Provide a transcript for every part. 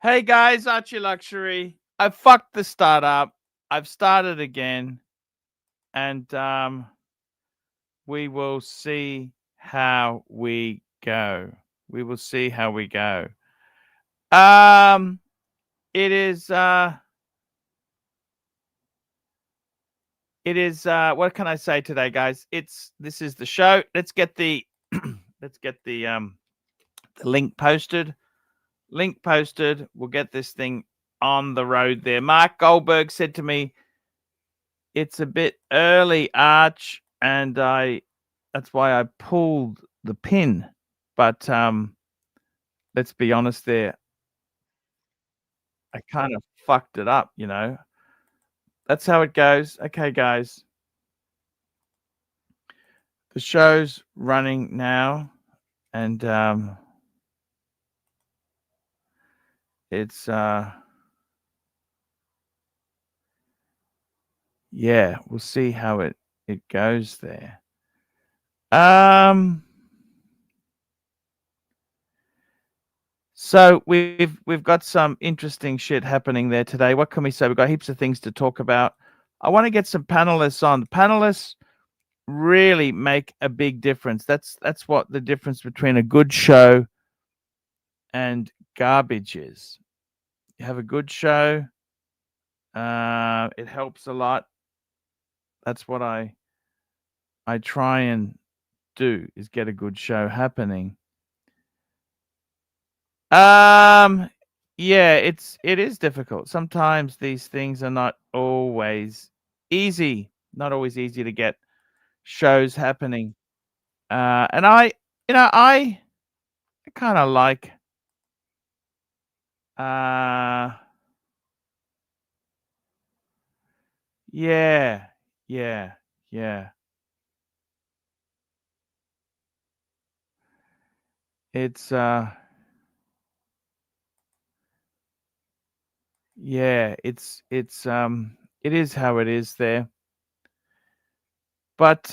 Hey guys, ArchieLuxury. I fucked the startup. I've started again, and we will see how we go. We will see how we go. It is what can I say today, guys? This is the show. Let's get the let's get the link posted. Link posted. We'll get this thing on the road there. Mark Goldberg said to me, it's a bit early, Arch, and that's why I pulled the pin. But let's be honest there. I kind of fucked it up, you know. That's how it goes. Okay, guys. The show's running now, and it's yeah, we'll see how it goes there. So we've got some interesting shit happening there today. What can we say? We've got heaps of things to talk about. I want to get some panelists on. The panelists really make a big difference. That's what the difference between a good show and garbage is. You have a good show, it helps a lot. That's what I try and do, is get a good show happening. Yeah, it is difficult. Sometimes these things are not always easy. Not always easy to get shows happening. And I kind of like yeah. It's yeah, it is how it is there. But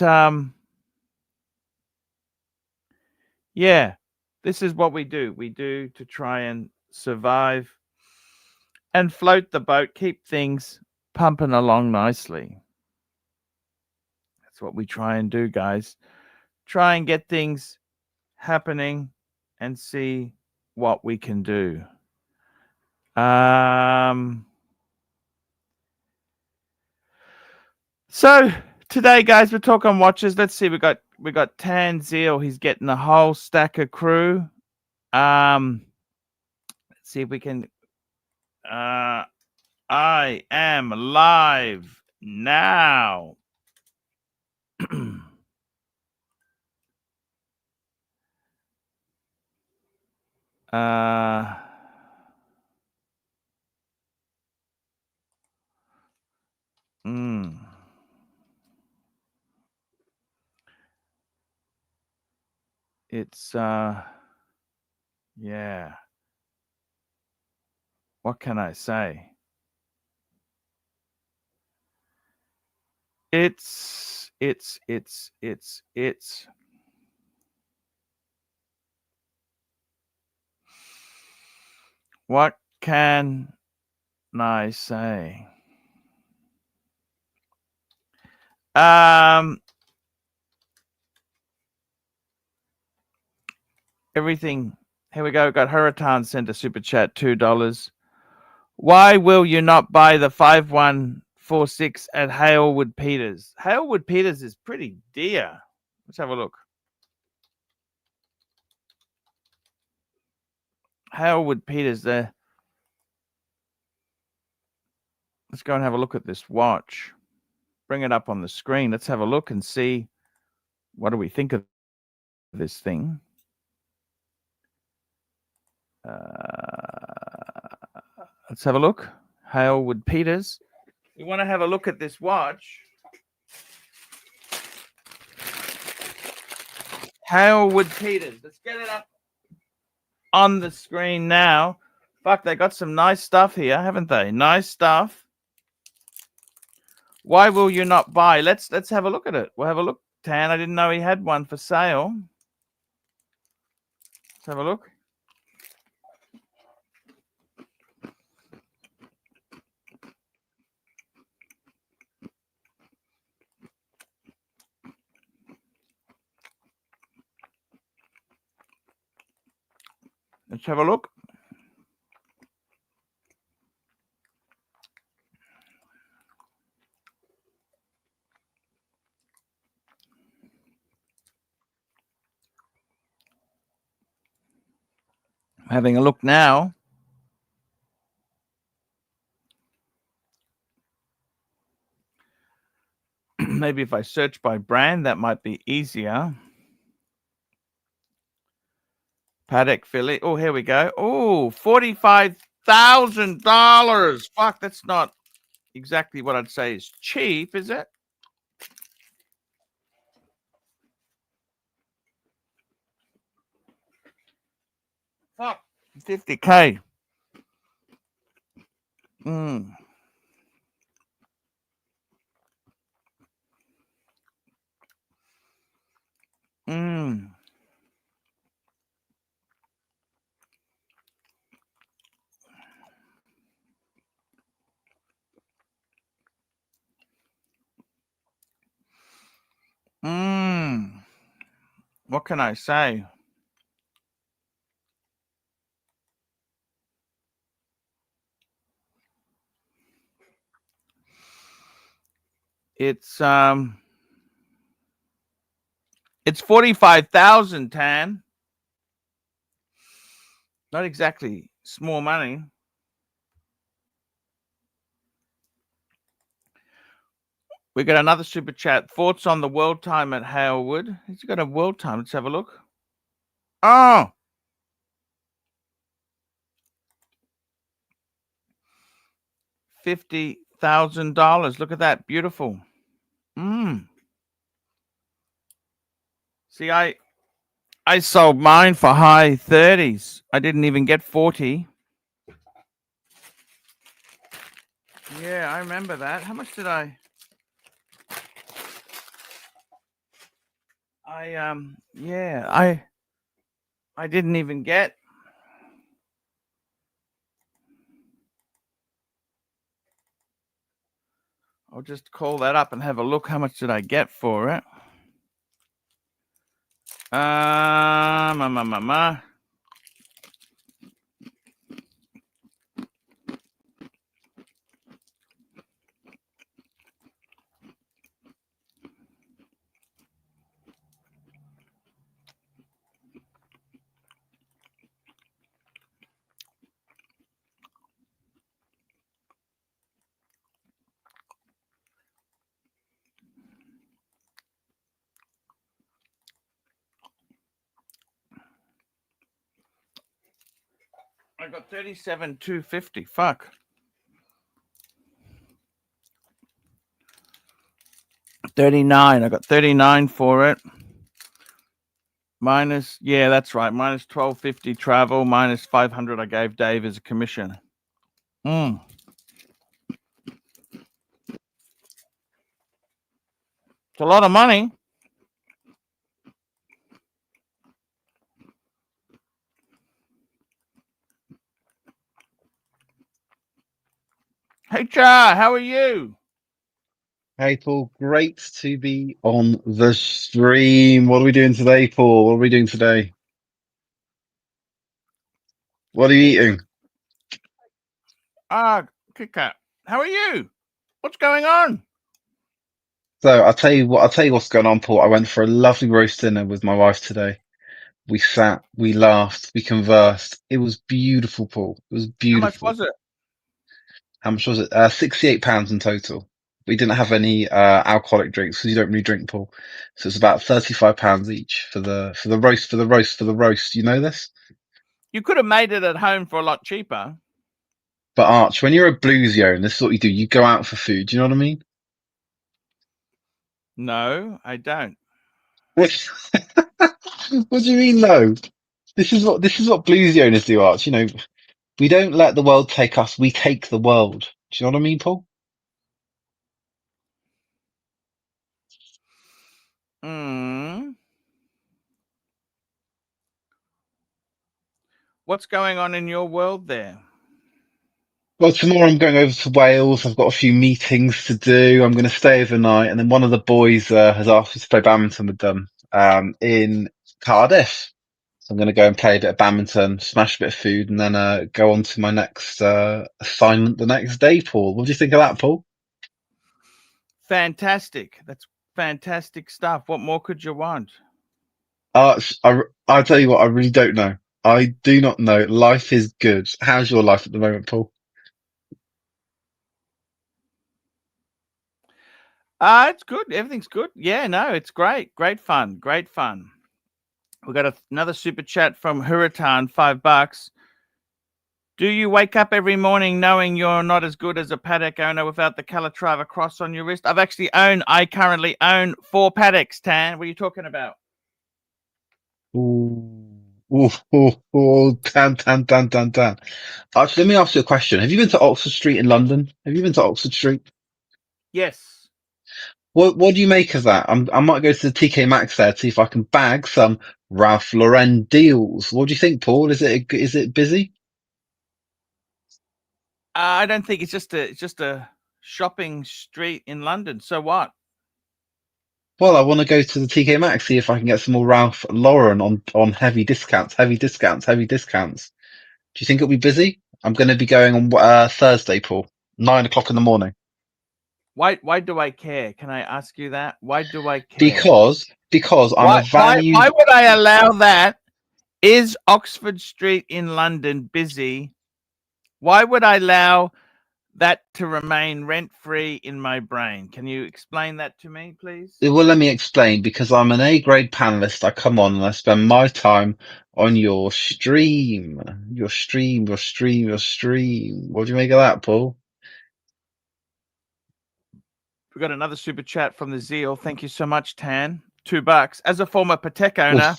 yeah, this is what we do. We do to try and survive and float the boat, keep things pumping along nicely. That's what we try and do, guys. Try and get things happening and see what we can do. So today, guys, we're talking watches. Let's see. We got Tanzil. He's getting a whole stack of crew. Let's see if we can. I am live now. It's yeah. What can I say? It's what can I say? Everything. Here we go. Got Hurricane sent a super chat, $2. Why will you not buy the 5146 at Halewood Peters? Halewood Peters is pretty dear. Let's have a look. Halewood Peters there. Let's go and have a look at this watch. Bring it up on the screen. Let's have a look and see what do we think of this thing. Let's have a look. Halewood Peters. We want to have a look at this watch. Halewood Peters. Let's get it up on the screen now. Fuck, they got some nice stuff here, haven't they? Nice stuff. Why will you not buy? Let's have a look at it. We'll have a look. Tan, I didn't know he had one for sale. Let's have a look. Let's have a look. Having a look now. Maybe if I search by brand, that might be easier. Paddock filly. Oh, here we go. Oh, $45,000. Fuck, that's not exactly what I'd say is cheap, is it? Fuck, 50K. Mm. Mm. Mm. What can I say? It's 45,000, Tan. Not exactly small money. We got another super chat. Thoughts on the world time at Halewood? He's got a world time. Let's have a look. Oh, $50,000. Look at that. Beautiful. See, I sold mine for high 30s. I didn't even get 40. Yeah, I remember that. How much did I didn't even get. I'll just call that up and have a look. How much did I get for it? I got 37,250. Fuck. 39. I got 39 for it. Minus, yeah, that's right. Minus 1250 travel. Minus 500 I gave Dave as a commission. It's a lot of money. Hey, Char, how are you? Hey, Paul. Great to be on the stream. What are we doing today, Paul? What are we doing today? What are you eating? Kit Kat, how are you? What's going on? So I'll tell you what's going on, Paul. I went for a lovely roast dinner with my wife today. We sat, we laughed, we conversed. It was beautiful, Paul. It was How much beautiful. was it? How much was it? £68 in total. We didn't have any alcoholic drinks because you don't really drink, Paul. So it's about £35 each for the roast. You know this? You could have made it at home for a lot cheaper. But Arch, when you're a bluesy owner, this is what you do. You go out for food. Do you know what I mean? No, I don't. What do you mean, no? This is what bluesy owners do, Arch. You know, we don't let the world take us. We take the world. Do you know what I mean, Paul? What's going on in your world there? Well, tomorrow I'm going over to Wales. I've got a few meetings to do. I'm going to stay overnight, and then one of the boys has asked me to play badminton with them in Cardiff. I'm going to go and play a bit of badminton, smash a bit of food, and then go on to my next assignment the next day, Paul. What do you think of that, Paul? Fantastic. That's fantastic stuff. What more could you want? I'll tell you what, I really don't know. I do not know. Life is good. How's your life at the moment, Paul? It's good. Everything's good. Yeah, no, it's great. Great fun. Great fun. We got another super chat from Hurritan, $5. Do you wake up every morning knowing you're not as good as a paddock owner without the Calatrava cross on your wrist? I currently own 4 paddocks, Tan. What are you talking about? Dan. Actually, let me ask you a question. Have you been to Oxford Street in London? Have you been to Oxford Street? Yes. What do you make of that? I might go to the TK Maxx there to see if I can bag some Ralph Lauren deals. What do you think, Paul? Is it busy? I don't think it's just a shopping street in London. So what? Well, I want to go to the TK Maxx, see if I can get some more Ralph Lauren on heavy discounts. Do you think it'll be busy? I'm going to be going on Thursday, Paul, 9 o'clock in the morning. Why do I care? Can I ask you that? Why do I care? Because I'm a valued. Why would I allow that? Is Oxford Street in London busy? Why would I allow that to remain rent-free in my brain? Can you explain that to me, please? Well, let me explain. Because I'm an A-grade panelist, I come on and I spend my time on your stream. Your stream. What do you make of that, Paul? We got another super chat from the Zeal. Thank you so much, Tan. $2. As a former Patek owner,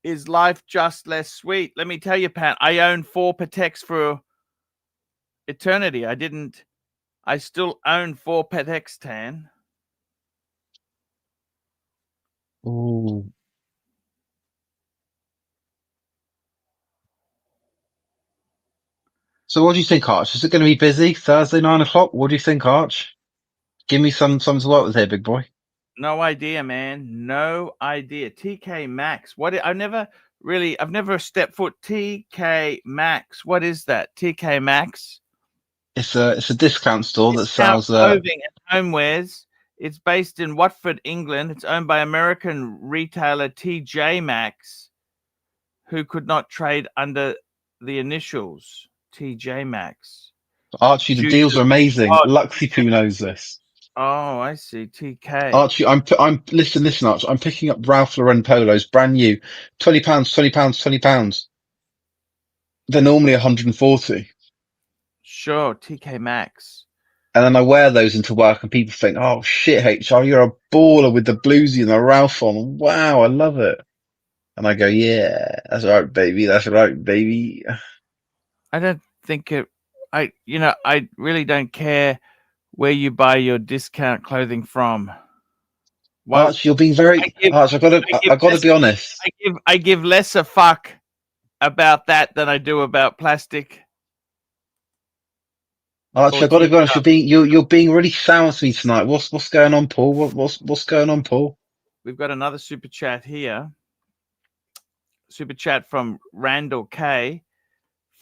is life just less sweet? Let me tell you, Pat, I own 4 Pateks for eternity. I still own 4 Pateks, Tan. Ooh. So what do you think, Arch? Is it going to be busy Thursday, 9 o'clock? What do you think, Arch? Give me some to work with here, big boy. No idea, man. No idea. TK Maxx. I've never stepped foot. TK Maxx. What is that? TK Maxx. It's a discount store that Discount sells clothing and homewares. It's based in Watford, England. It's owned by American retailer TJ Maxx, who could not trade under the initials TJ Maxx. Archie. The Due deals to are amazing. oh, Luxy Poo knows this. oh, I see. TK. Archie, listen, Archie. I'm picking up Ralph Lauren polos, brand new, £20, £20. They're normally 140. Sure, TK Maxx. And then I wear those into work and people think, oh shit, HR, you're a baller with the bluesy and the Ralph on. Wow, I love it. And I go, yeah, that's right, baby. That's right, baby. I don't think it. I really don't care where you buy your discount clothing from. Why? Arch, you're being very, Arch, I gotta be honest. I give less a fuck about that than I do about plastic Arch, or I gotta be honest. teacup. You're being really sour to me tonight. What's going on, Paul? What's going on, Paul? We've got another super chat here. Super chat from Randall K.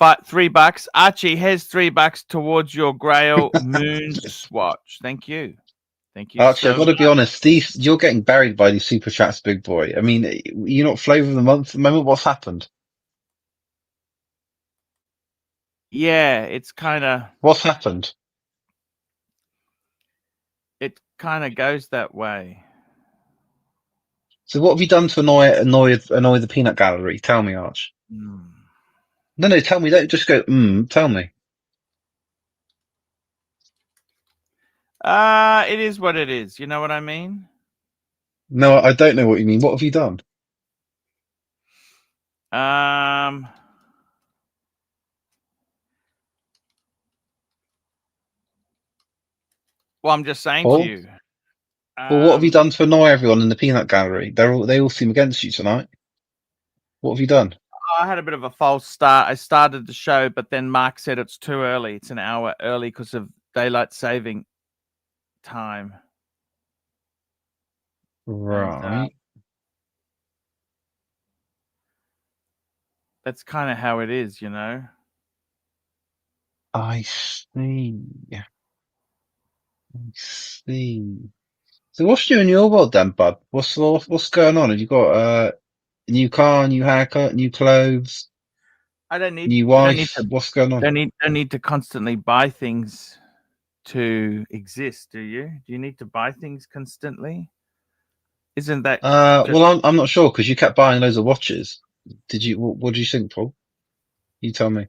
$3. Archie has $3 towards your Grail Moon swatch. Thank you. Thank you Archie, I so much. gotta be honest. You're getting buried by these super chats, big boy. I mean, you're not flavor of the month at the moment. What's happened? Yeah, it's What's happened? it kind of goes that way. So what have you done to annoy the peanut gallery? Tell me, Arch. Mm. No, tell me. Don't just go. Tell me. It is what it is. You know what I mean? No, I don't know what you mean. What have you done? Um, well, I'm just saying to Paul? you. Well, what have you Um, done to annoy everyone in the peanut gallery? They all seem against you tonight. What have you done? I had a bit of a false start. I started the show, but then Mark said it's too early. It's an hour early because of daylight saving time. And Right. That's kind of how it is, you know. I see. I see. So what's new in your world then, bud? What's going on? Have you got a new car, new haircut, new clothes, I don't need new you don't need wife? to What's going on? don't need to constantly buy things to exist, do you? Do you need to buy things constantly? Isn't that just Well, I'm not sure because you kept buying loads of watches. Did you? What do you think, Paul? You tell me.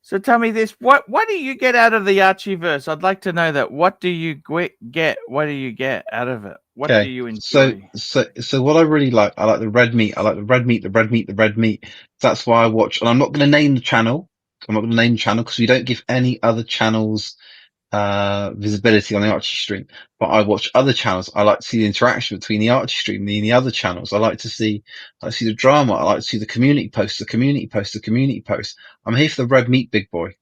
so? Tell me this: what do you get out of the Archieverse? I'd like to know that. What do you get? What do you get out of it? What do Okay. you So, enjoy? so what I really like, I like the red meat. I like the red meat, the red meat, the red meat. That's why I watch, and I'm not going to name the channel. I'm not going to name the channel because we don't give any other channels visibility on the Archie stream. But I watch other channels. I like to see the interaction between the Archie stream and the other channels. I like to see the drama. I like to see the community posts, the community posts, the community posts. I'm here for the red meat, big boy.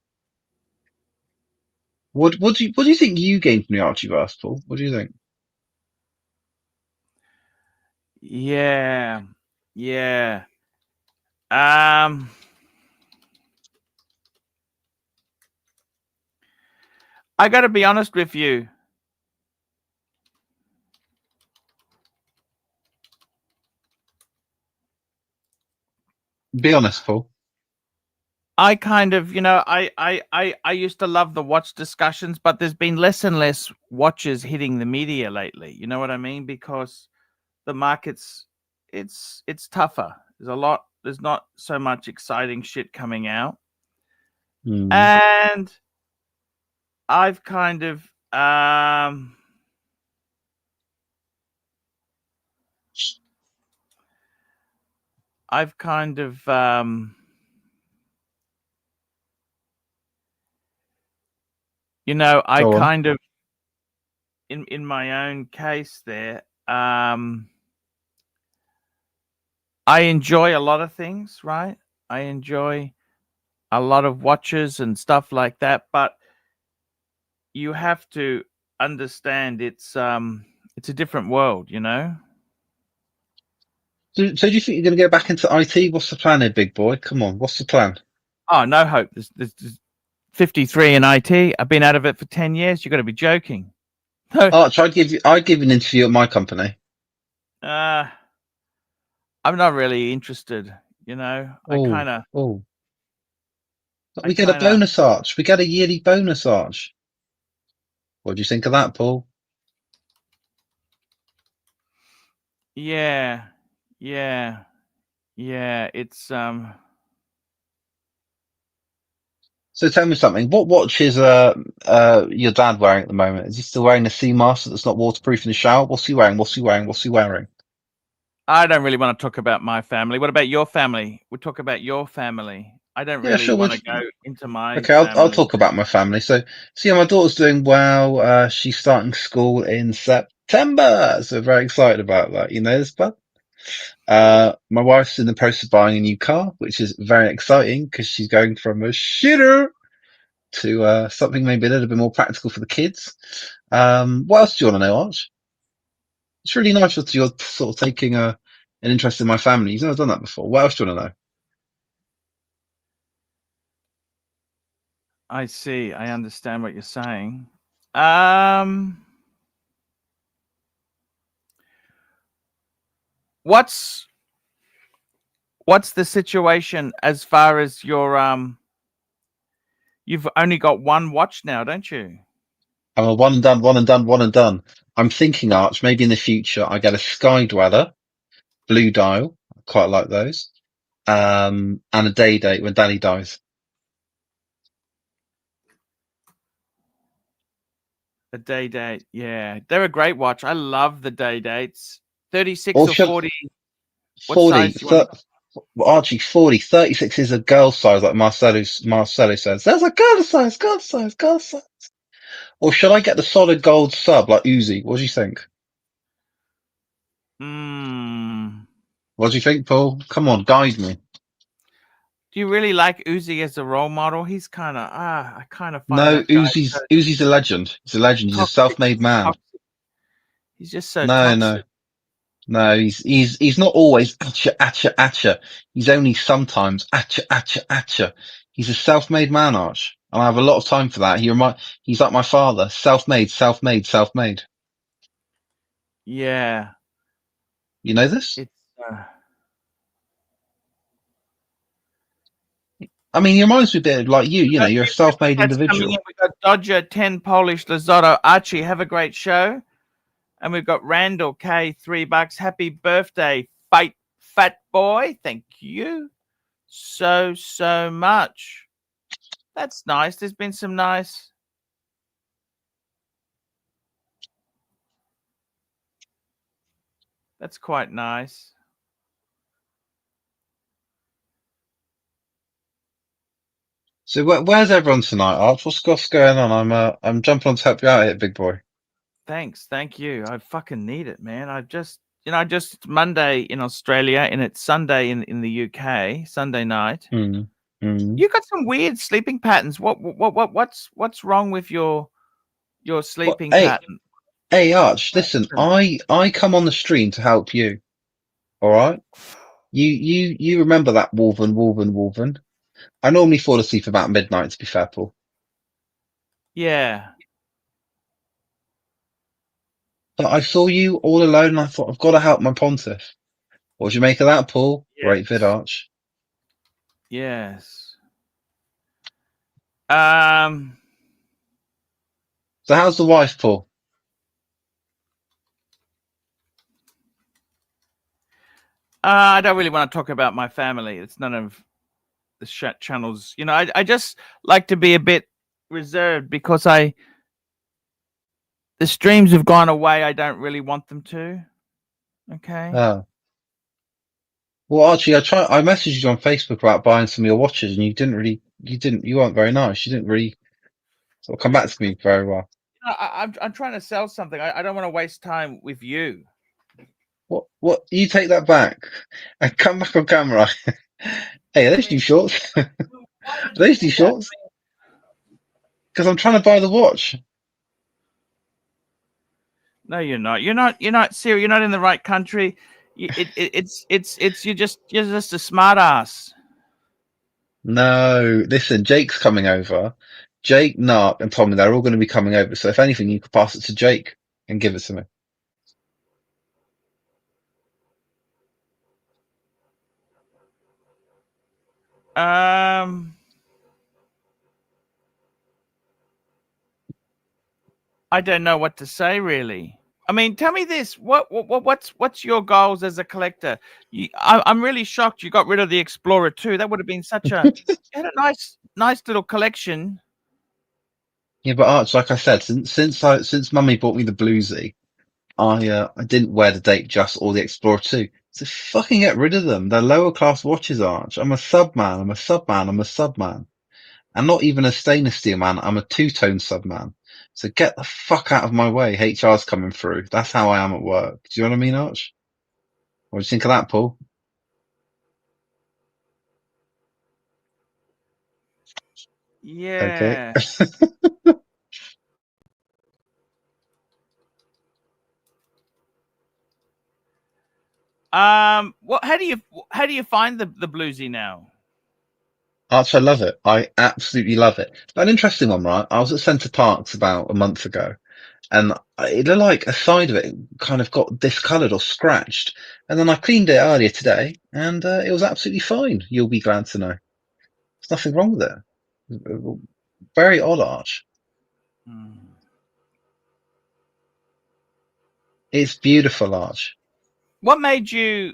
What do you think you gained from the Archieverse, Paul? What do you think? Yeah, yeah. Um, I got to be honest with you. Be honest, Paul. I kind of, I used to love the watch discussions, but there's been less and less watches hitting the media lately. You know what I mean? Because the market's it's tougher. There's not so much exciting shit coming out. Hmm. And I've kind of I've kind of I Go on. kind of in my own case there, I enjoy a lot of things, right? I enjoy a lot of watches and stuff like that, but you have to understand it's a different world, you know? So do you think you're going to go back into IT? What's the plan here, big boy? Come on. What's the plan? Oh, no hope. There's 53 in IT. I've been out of it for 10 years. You got to be joking. No, Arch, I'd give you an interview at my company. uh, I'm not really interested, you know? Oh, oh. I We get a kind of, bonus Arch. We get a yearly bonus Arch. What do you think of that, Paul? yeah, yeah, yeah. It's, So tell me something. What watch is your dad wearing at the moment? Is he still wearing the Seamaster that's not waterproof in the shower? What's he wearing? What's he wearing? What's he wearing? I don't really want to talk about my family. What about your family? We'll talk about your family. I don't Yeah, really sure. want to go into my Okay, I'll family. talk about my family. So yeah, my daughter's doing well. She's starting school in September, so very excited about that. You know this, bud. My wife's in the process of buying a new car, which is very exciting because she's going from a shitter to something maybe a little bit more practical for the kids. What else do you want to know, Arch? It's really nice that you're sort of taking an interest in my family. You've never done that before. What else do you want to know? I see. I understand what you're saying. Um, what's the situation as far as your you've only got one watch now, don't you? I'm a one and done, one and done, one and done. I'm thinking, Arch, maybe in the future I get a Sky Dweller, blue dial. I quite like those. And a day date when Danny dies. A day date. Yeah. They're a great watch. I love the day dates. 36 Or or should 40. What 40, size do you want? Archie, 40, 36 is a girl size, like Marcelo says. There's a girl size, girl size, girl size. Or should I get the solid gold sub like Uzi? What do you think? Hmm. What do you think, Paul? Come on, guide me. Do you really like Uzi as a role model? He's kind of I kind of find No, that guy so Uzi's a legend. He's a legend. He's a toxic. self-made man. Toxic. He's just so No, no. toxic. No, he's not always atcha atcha atcha. He's only sometimes atcha atcha atcha. He's a self-made man, Arch, and I have a lot of time for that. He's like my father, self-made, self-made, self-made. Yeah. You know this? It's I mean, he reminds me a bit like you. You know, you're a new super self-made chats coming in. individual. We've got Dodger 10 Polish Lazotto. Archie, have a great show. And we've got Randall K, $3. Happy birthday, fat boy. Thank you so much. That's nice. There's been some nice. That's quite nice. So where's everyone tonight, Arch? What's going on? I'm jumping on to help you out here, big boy. Thanks. Thank you. I fucking need it, man. Just Monday in Australia and it's Sunday in the UK, Sunday night. Mm. Mm. You got some weird sleeping patterns. What's wrong with your What? sleeping pattern? Hey, Arch, listen, I come on the stream to help you. All right? You remember that Wolven. I normally fall asleep about midnight, to be fair, Paul. Yeah. But I saw you all alone and I thought, I've got to help my pontiff. What do you make of that, Paul? Great vid, Yes. Arch. Yes. So how's the wife, Paul? I don't really want to talk about my family. It's none of the channels. You know, I just like to be a bit reserved because the streams have gone away. I don't really want them to. Okay. Oh. Well, Archie, I messaged you on Facebook about buying some of your watches and you weren't very nice. You didn't really sort of come back to me very well. I'm trying to sell something. I don't want to waste time with you. What, you take that back and come back on camera. Hey, are those new shorts? Are Why would you those do new that? shorts? Because I'm trying to buy the watch. No, you're not. You're not serious. You're not in the right country. It's you're just a smart ass. No, listen, Jake's coming over. Jake, Nark, and Tommy, they're all going to be coming over. So if anything, you could pass it to Jake and give it to me. I don't know what to say really. I mean, tell me this: what's your goals as a collector? I'm really shocked you got rid of the Explorer 2. That would have been such a you had a nice little collection. Yeah, but Arch, like I said, since Mummy bought me the bluesy, I didn't wear the Date Just or the Explorer 2. So fucking get rid of them. They're lower class watches, Arch. I'm a sub man. I'm a sub man. I'm a sub man. And not even a stainless steel man. I'm a two-tone sub man. So get the fuck out of my way. HR's coming through. That's how I am at work. Do you know what I mean, Arch? What do you think of that, Paul? Okay. Yeah. What? How do you find the bluesy now? Arch, I love it. I absolutely love it. An interesting one, right? I was at Centre Parks about a month ago and it looked like a side of it kind of got discoloured or scratched. And then I cleaned it earlier today and it was absolutely fine. You'll be glad to know. There's nothing wrong with it. Very odd, Arch. Hmm. It's beautiful, Arch. What made you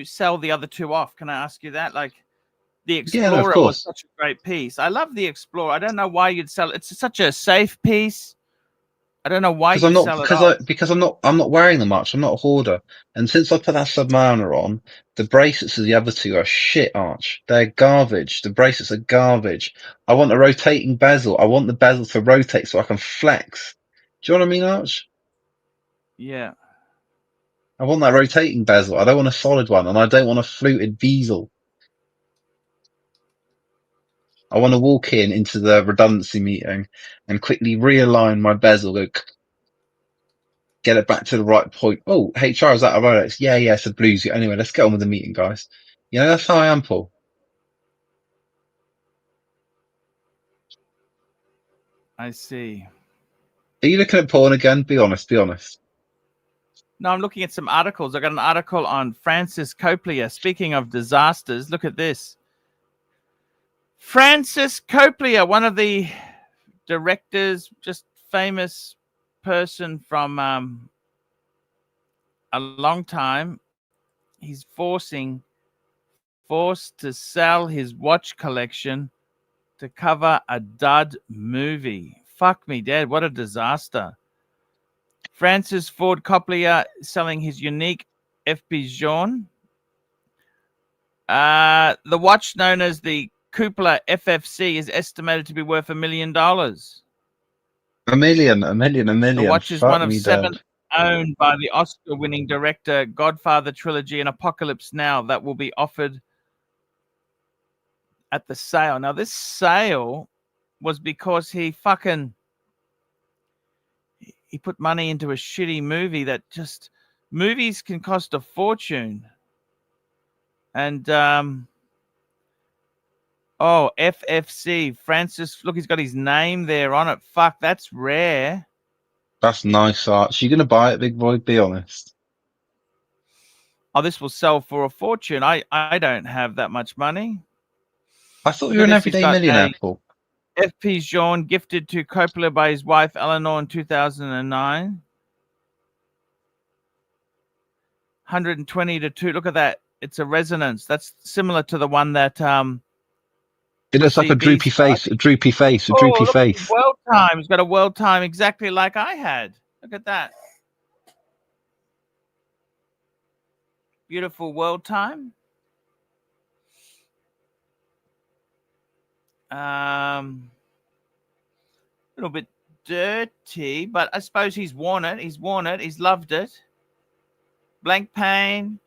sell the other two off? Can I ask you that? Like the Yeah, no, of Explorer was course. such a great piece. I love the Explorer. I don't know why you'd sell it. It's such a safe piece. I don't know why Because I'm you not, sell it off. because I'm not wearing them much. I'm not a hoarder. And since I put that Submariner on, the bracelets of the other two are shit, Arch. They're garbage. The bracelets are garbage. I want a rotating bezel. I want the bezel to rotate so I can flex. Do you know what I mean, Arch? Yeah. I want that rotating bezel. I don't want a solid one, and I don't want a fluted bezel. I want to walk into the redundancy meeting and quickly realign my bezel, get get it back to the right point. Oh, HR is at a Rolex. Yeah, it's a blues. Anyway, let's get on with the meeting, guys. You know, that's how I am, Paul. I see. Are you looking at porn again? Be honest. No, I'm looking at some articles. I got an article on Francis Coppola. Speaking of disasters, look at this. Francis Coppola, one of the directors, just famous person from a long time. He's forced to sell his watch collection to cover a dud movie. Fuck me dead. What a disaster. Francis Ford Coppola selling his unique FP Jaune. The watch known as the Coppola FFC is estimated to be worth $1 million. A million. The watch is Fuck one of me 7 dead. owned by the Oscar-winning director, Godfather trilogy, and Apocalypse Now that will be offered at the sale. Now, this sale was because he put money into a shitty movie that just movies can cost a fortune. And FFC Francis, look, he's got his name there on it. Fuck, that's rare. That's nice, Arch. You gonna buy it, big boy? Be honest. Oh, this will sell for a fortune. I don't have that much money. I thought you were an everyday millionaire, Paul. FP Jaune gifted to Coppola by his wife Eleanor in 2009. 120 to 2. Look at that. It's a resonance. That's similar to the one that It looks like a droopy face, a droopy face. Look at his world time. He's got a world time exactly like I had. Look at that. Beautiful world time. A little bit dirty, but I suppose he's worn it. He's loved it. Blank pane.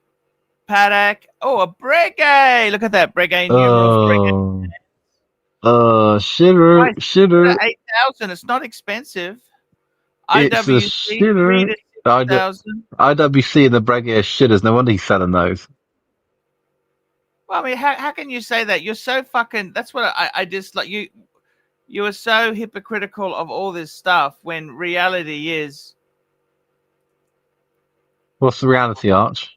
Paddock. Oh, a Breguet. Look at that. Breguet numerals. Shitter. 8,000. It's not expensive. It's a shitter. IWC and the Breguet shitters. No wonder he's selling those. Well, I mean, how can you say that? You're so fucking. That's what I dislike. You are so hypocritical of all this stuff when reality is. What's the reality, Arch?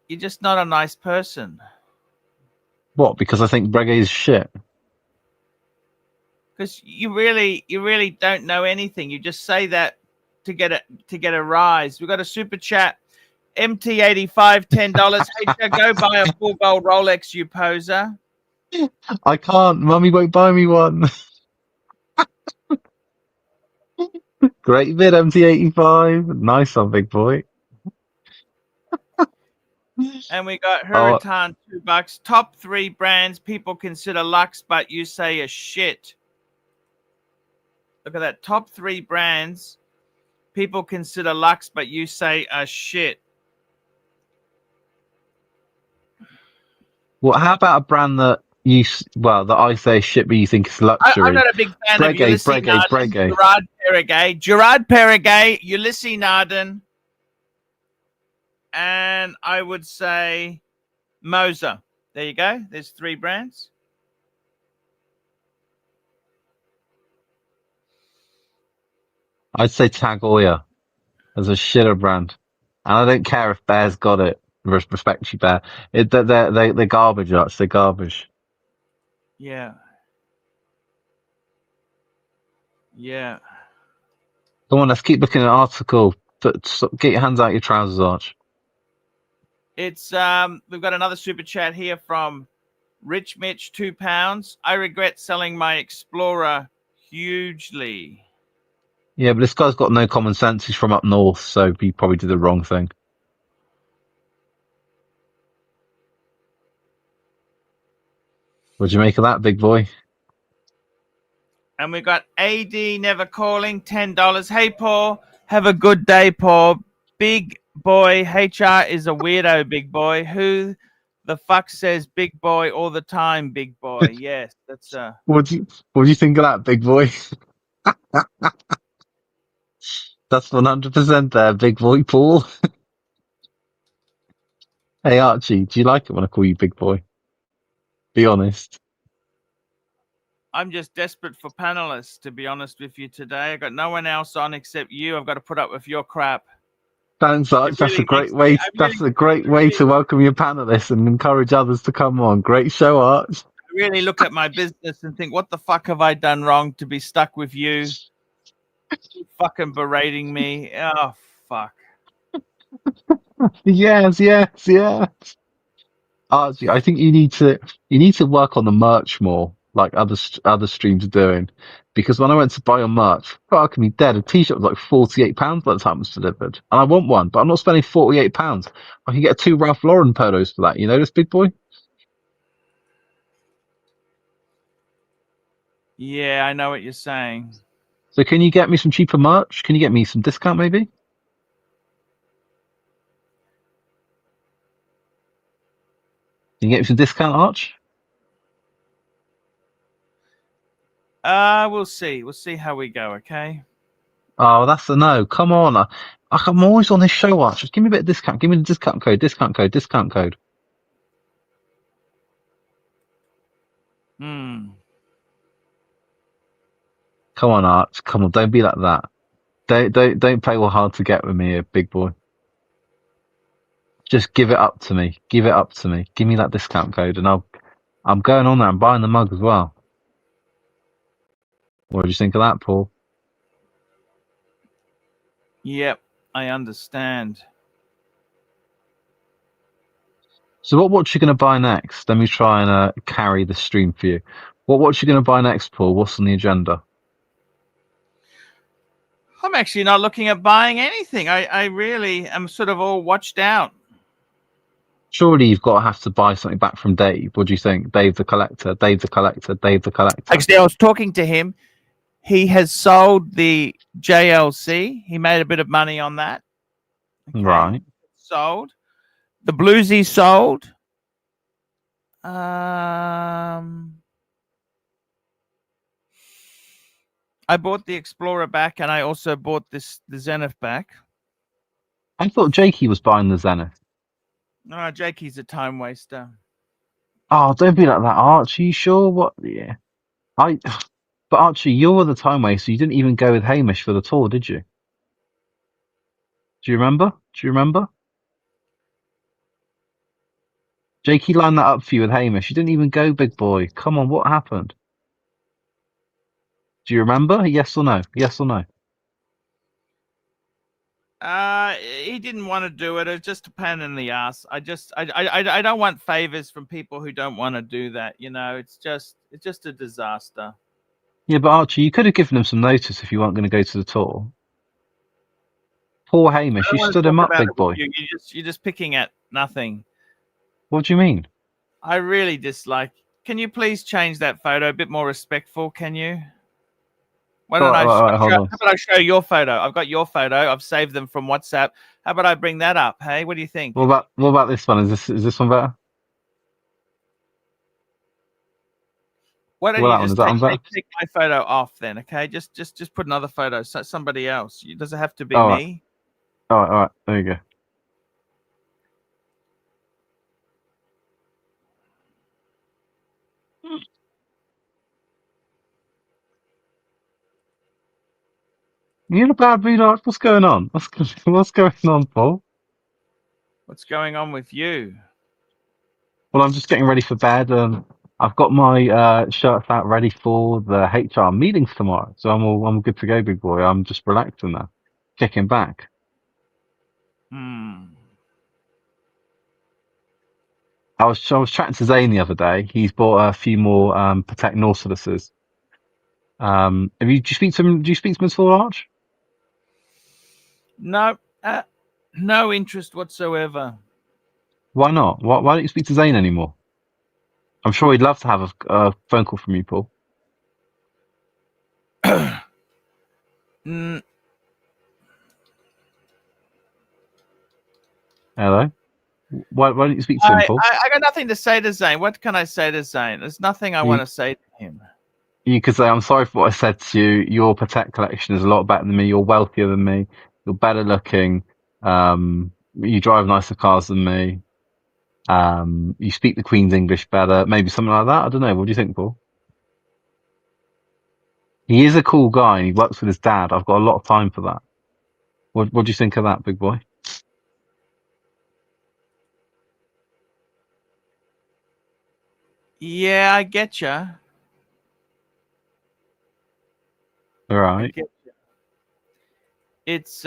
You're just not a nice person. What? Because I think Breguet is shit. Because you really don't know anything. You just say that to get a rise. We've got a super chat. MT85 $10. Hey, go buy a full gold Rolex, you poser. I can't. Mummy won't buy me one. Great bid, MT85. Nice one, big boy. And we got Huracan $2. Top 3 brands people consider luxe, but you say a shit. Look at that. Top 3 brands people consider luxe, but you say a shit. Well, how about a brand that that I say shit, but you think it's luxury? I'm not a big fan of Ulysses Narden, Gerard Perregay, Ulysses Narden, and I would say Moser. There you go. There's 3 brands. I'd say Tag Heuer as a shitter brand. And I don't care if Bear's got it. Respect you, Bear. They're garbage, Arch. They're garbage. Yeah. Yeah. Come on, let's keep looking at an article. Get your hands out your trousers, Arch. It's we've got another super chat here from Rich Mitch, £2. I regret selling my Explorer hugely. Yeah, but this guy's got no common sense. He's from up north, so he probably did the wrong thing. What'd you make of that, big boy? And we got AD Never Calling, $10. Hey, Paul. Have a good day, Paul. Big boy. HR is a weirdo, big boy. Who the fuck says big boy all the time, big boy? Yes, that's What do you think of that, big boy? That's 100% there, big boy Paul. Hey Archie, do you like it when I call you big boy? Be honest. I'm just desperate for panelists, to be honest with you today. I got no one else on except you. I've got to put up with your crap. Thanks, Arch. That's a great way. That's a great way to welcome your panelists and encourage others to come on. Great show, Arch. I really look at my business and think, what the fuck have I done wrong to be stuck with you? Fucking berating me. Oh, fuck. Yes. Archie, I think you need to work on the merch more, like other streams are doing. Because when I went to buy your merch, fuck me dead, a t-shirt was like £48 by the time it was delivered. And I want one, but I'm not spending £48. I can get 2 Ralph Lauren polos for that, you know this, big boy? Yeah, I know what you're saying. So can you get me some cheaper merch? Can you get me some discount maybe? Can you get me some discount, Arch? We'll see. We'll see how we go, okay? Oh, that's a no. Come on. I'm always on this show, Arch. Just give me a bit of discount. Give me the discount code, discount code, discount code. Hmm. Come on, Arch. Come on. Don't be like that. Don't play all hard to get with me here, big boy. Just give it up to me. Give it up to me. Give me that discount code and I'm going on there. I'm buying the mug as well. What do you think of that, Paul? Yep, I understand. So what you going to buy next? Let me try and carry the stream for you. What you going to buy next, Paul? What's on the agenda? I'm actually not looking at buying anything. I really am sort of all watched out. Surely you've got to have to buy something back from Dave. What do you think? Dave the collector, Dave the collector, Dave the collector. Actually, I was talking to him. He has sold the JLC. He made a bit of money on that. Okay. Right. Sold. The Bluesy sold. I bought the Explorer back, and I also bought the Zenith back. I thought Jakey was buying the Zenith. No, Jakey's a time waster. Oh, don't be like that, Archie. You sure? What? Yeah. But Archie, you're the time waster. You didn't even go with Hamish for the tour, did you? Do you remember? Jakey lined that up for you with Hamish. You didn't even go, big boy. Come on, what happened? Do you remember? Yes or no? Yes or no? He didn't want to do it. It's just a pain in the ass. I don't want favors from people who don't want to do that. You know, it's just a disaster. Yeah, but Archie, you could have given him some notice if you weren't going to go to the tour. Poor Hamish, you stood him up, big boy. You're just picking at nothing. What do you mean? I really dislike. Can you please change that photo a bit more respectful? Can you? Why don't how about I show your photo? I've got your photo. I've saved them from WhatsApp. How about I bring that up? Hey, what do you think? What about this one? Is this one better? Why don't you just take my photo off then? Okay, just put another photo. Somebody else. Does it have to be me? All right. There you go. You're in a bad mood, Arch. What's going on? What's going on, Paul? What's going on with you? Well, I'm just getting ready for bed. I've got my shirts out ready for the HR meetings tomorrow, so I'm good to go, big boy. I'm just relaxing now, kicking back. Hmm. I was chatting to Zane the other day. He's bought a few more Protect Nautiluses. Do you speak to him? Do you speak to him at all, Arch? No, no interest whatsoever. Why not? Why don't you speak to Zane anymore? I'm sure he'd love to have a phone call from you, Paul. Hello? Why don't you speak to him, Paul? I got nothing to say to Zane. What can I say to Zane? There's nothing I want to say to him. You could say, I'm sorry for what I said to you. Your Patek collection is a lot better than me. You're wealthier than me. You're better looking. You drive nicer cars than me. You speak the Queen's English better. Maybe something like that. I don't know. What do you think, Paul? He is a cool guy and he works with his dad. I've got a lot of time for that. What do you think of that, big boy? Yeah, I get you. All I right. get it's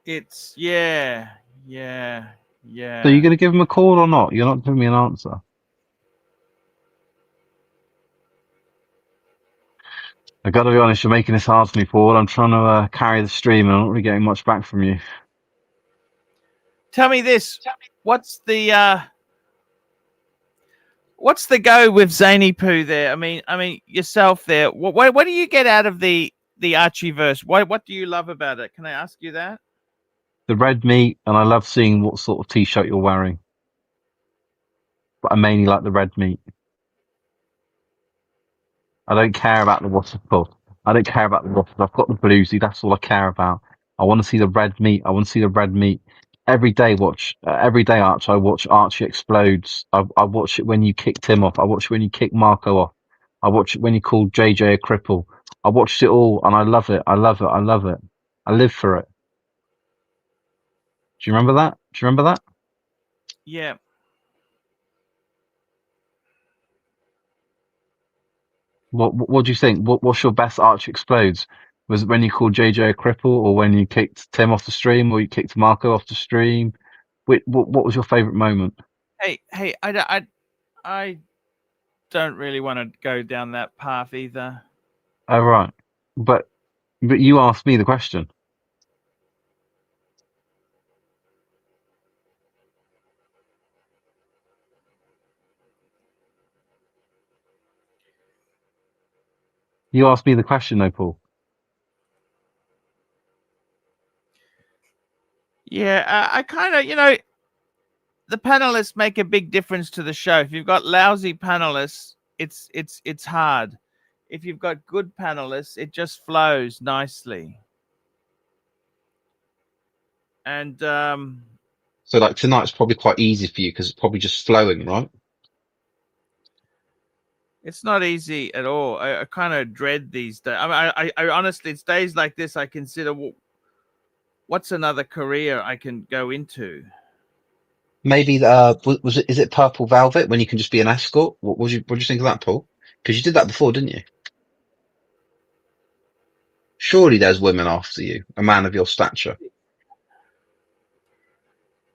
it's yeah, yeah, So you're yeah. going to give him a call or not? You're not giving me an answer. I got to be honest, you're making this hard for me, Paul. I'm trying to carry the stream and I'm not really getting much back from you. Tell me this. What's the go with Zany Poo there? I mean yourself there. What do you get out of the Archie verse? What do you love about it? Can I ask you that? The red meat, and I love seeing what sort of t-shirt you're wearing. But I mainly like the red meat. I don't care about the waterfall. I don't care about the waterfall. I've got the bluesy. That's all I care about. I want to see the red meat. I want to see the red meat. Every day, Arch. I watch Archie explodes. I watch it when you kick Tim off. I watch it when you kick Marco off. I watch it when you call JJ a cripple. I watched it all and I love it. I love it. I love it. I live for it. Do you remember that? Do you remember that? Yeah. What do you think? What's your best Arch explodes? Was it when you called JJ a cripple, or when you kicked Tim off the stream, or you kicked Marco off the stream? What was your favourite moment? Hey, I don't really want to go down that path either. Oh right, but you asked me the question. You asked me the question, though, Paul. Yeah, I kind of, the panelists make a big difference to the show. If you've got lousy panelists, it's hard. If you've got good panelists, it just flows nicely. And So like tonight's probably quite easy for you because it's probably just flowing, right? it's not easy at all. I kind of dread these days. I honestly, it's days like this I consider what's another career I can go into. Maybe was it, is it Purple Velvet when you can just be an escort? What do you think of that, Paul? Because you did that before, didn't you? Surely there's women after you, a man of your stature.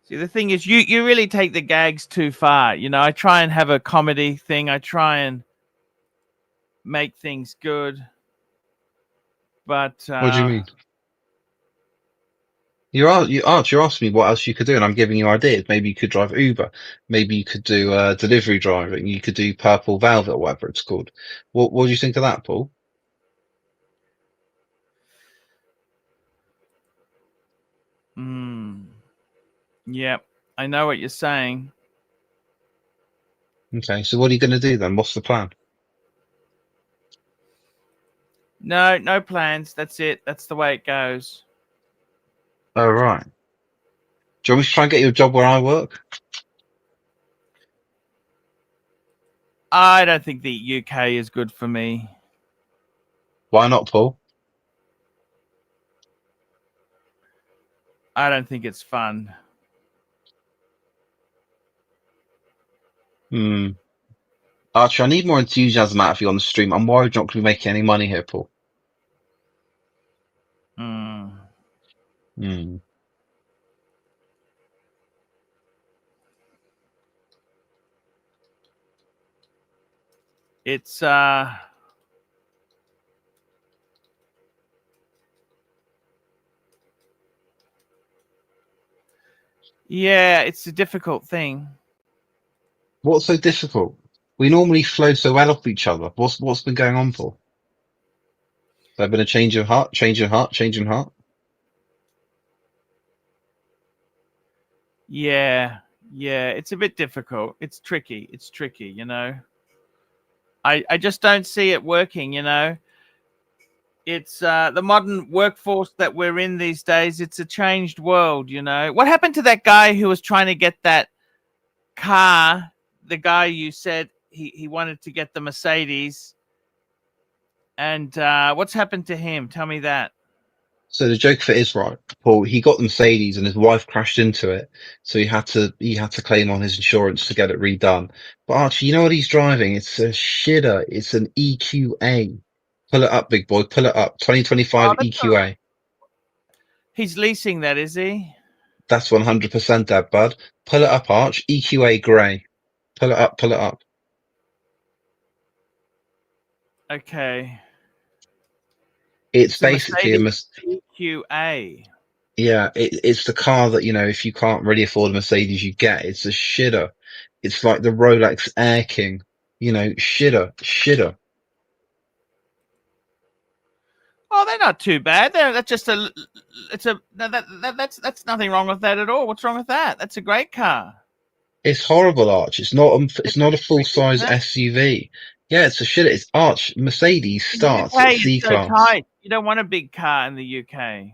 See, the thing is, you really take the gags too far. I try and have a comedy thing. I try and make things good, but What do you mean? You're asking me what else you could do, and I'm giving you ideas. Maybe you could drive Uber. Maybe you could do delivery driving. You could do Purple Velvet or whatever it's called. What do you think of that, Paul? yeah, I know what you're saying. Okay, so what are you going to do then? What's the plan? No plans. That's it. That's the way it goes. Oh, right. Do you want me to try and get you a job where I work? I don't think the UK is good for me. Why not, Paul? I don't think it's fun. Archie, I need more enthusiasm out of you on the stream. I'm worried you're not going to be making any money here, Paul. Mm. Hmm. It's yeah, it's a difficult thing. What's so difficult? We normally flow so well off each other. What's been going on, Paul? There been a change of heart, change of heart, change in heart? Yeah, yeah, it's a bit difficult. It's tricky. It's tricky, you know. I just don't see it working, you know. It's the modern workforce that we're in these days. It's a changed world, you know. What happened to that guy who was trying to get that car? The guy you said he wanted to get the Mercedes, and what's happened to him? Tell me that. So the joke of it is, right, Paul, he got the Mercedes and his wife crashed into it. So he had to claim on his insurance to get it redone. But Archie, you know what he's driving? It's a shitter. It's an EQA. Pull it up, big boy. Pull it up. Oh, 2025 that's EQA. he's leasing that, is he? That's 100% dead, bud. Pull it up, Arch. EQA grey. Pull it up. Pull it up. Okay. It's It's a basically a Mercedes EQA. Yeah, it's the car that, you know, if you can't really afford a Mercedes, you get. It's a shitter. It's like the Rolex Air King, you know, shitter. Oh, they're not too bad. That's just a. It's a. That's nothing wrong with that at all. What's wrong with that? That's a great car. It's horrible, Arch. It's It's not a full electric, size isn't it? SUV. Yeah, it's a shitter. It's Arch. Mercedes In the starts at UK, it's C so class. tight. You don't want a big car in the UK.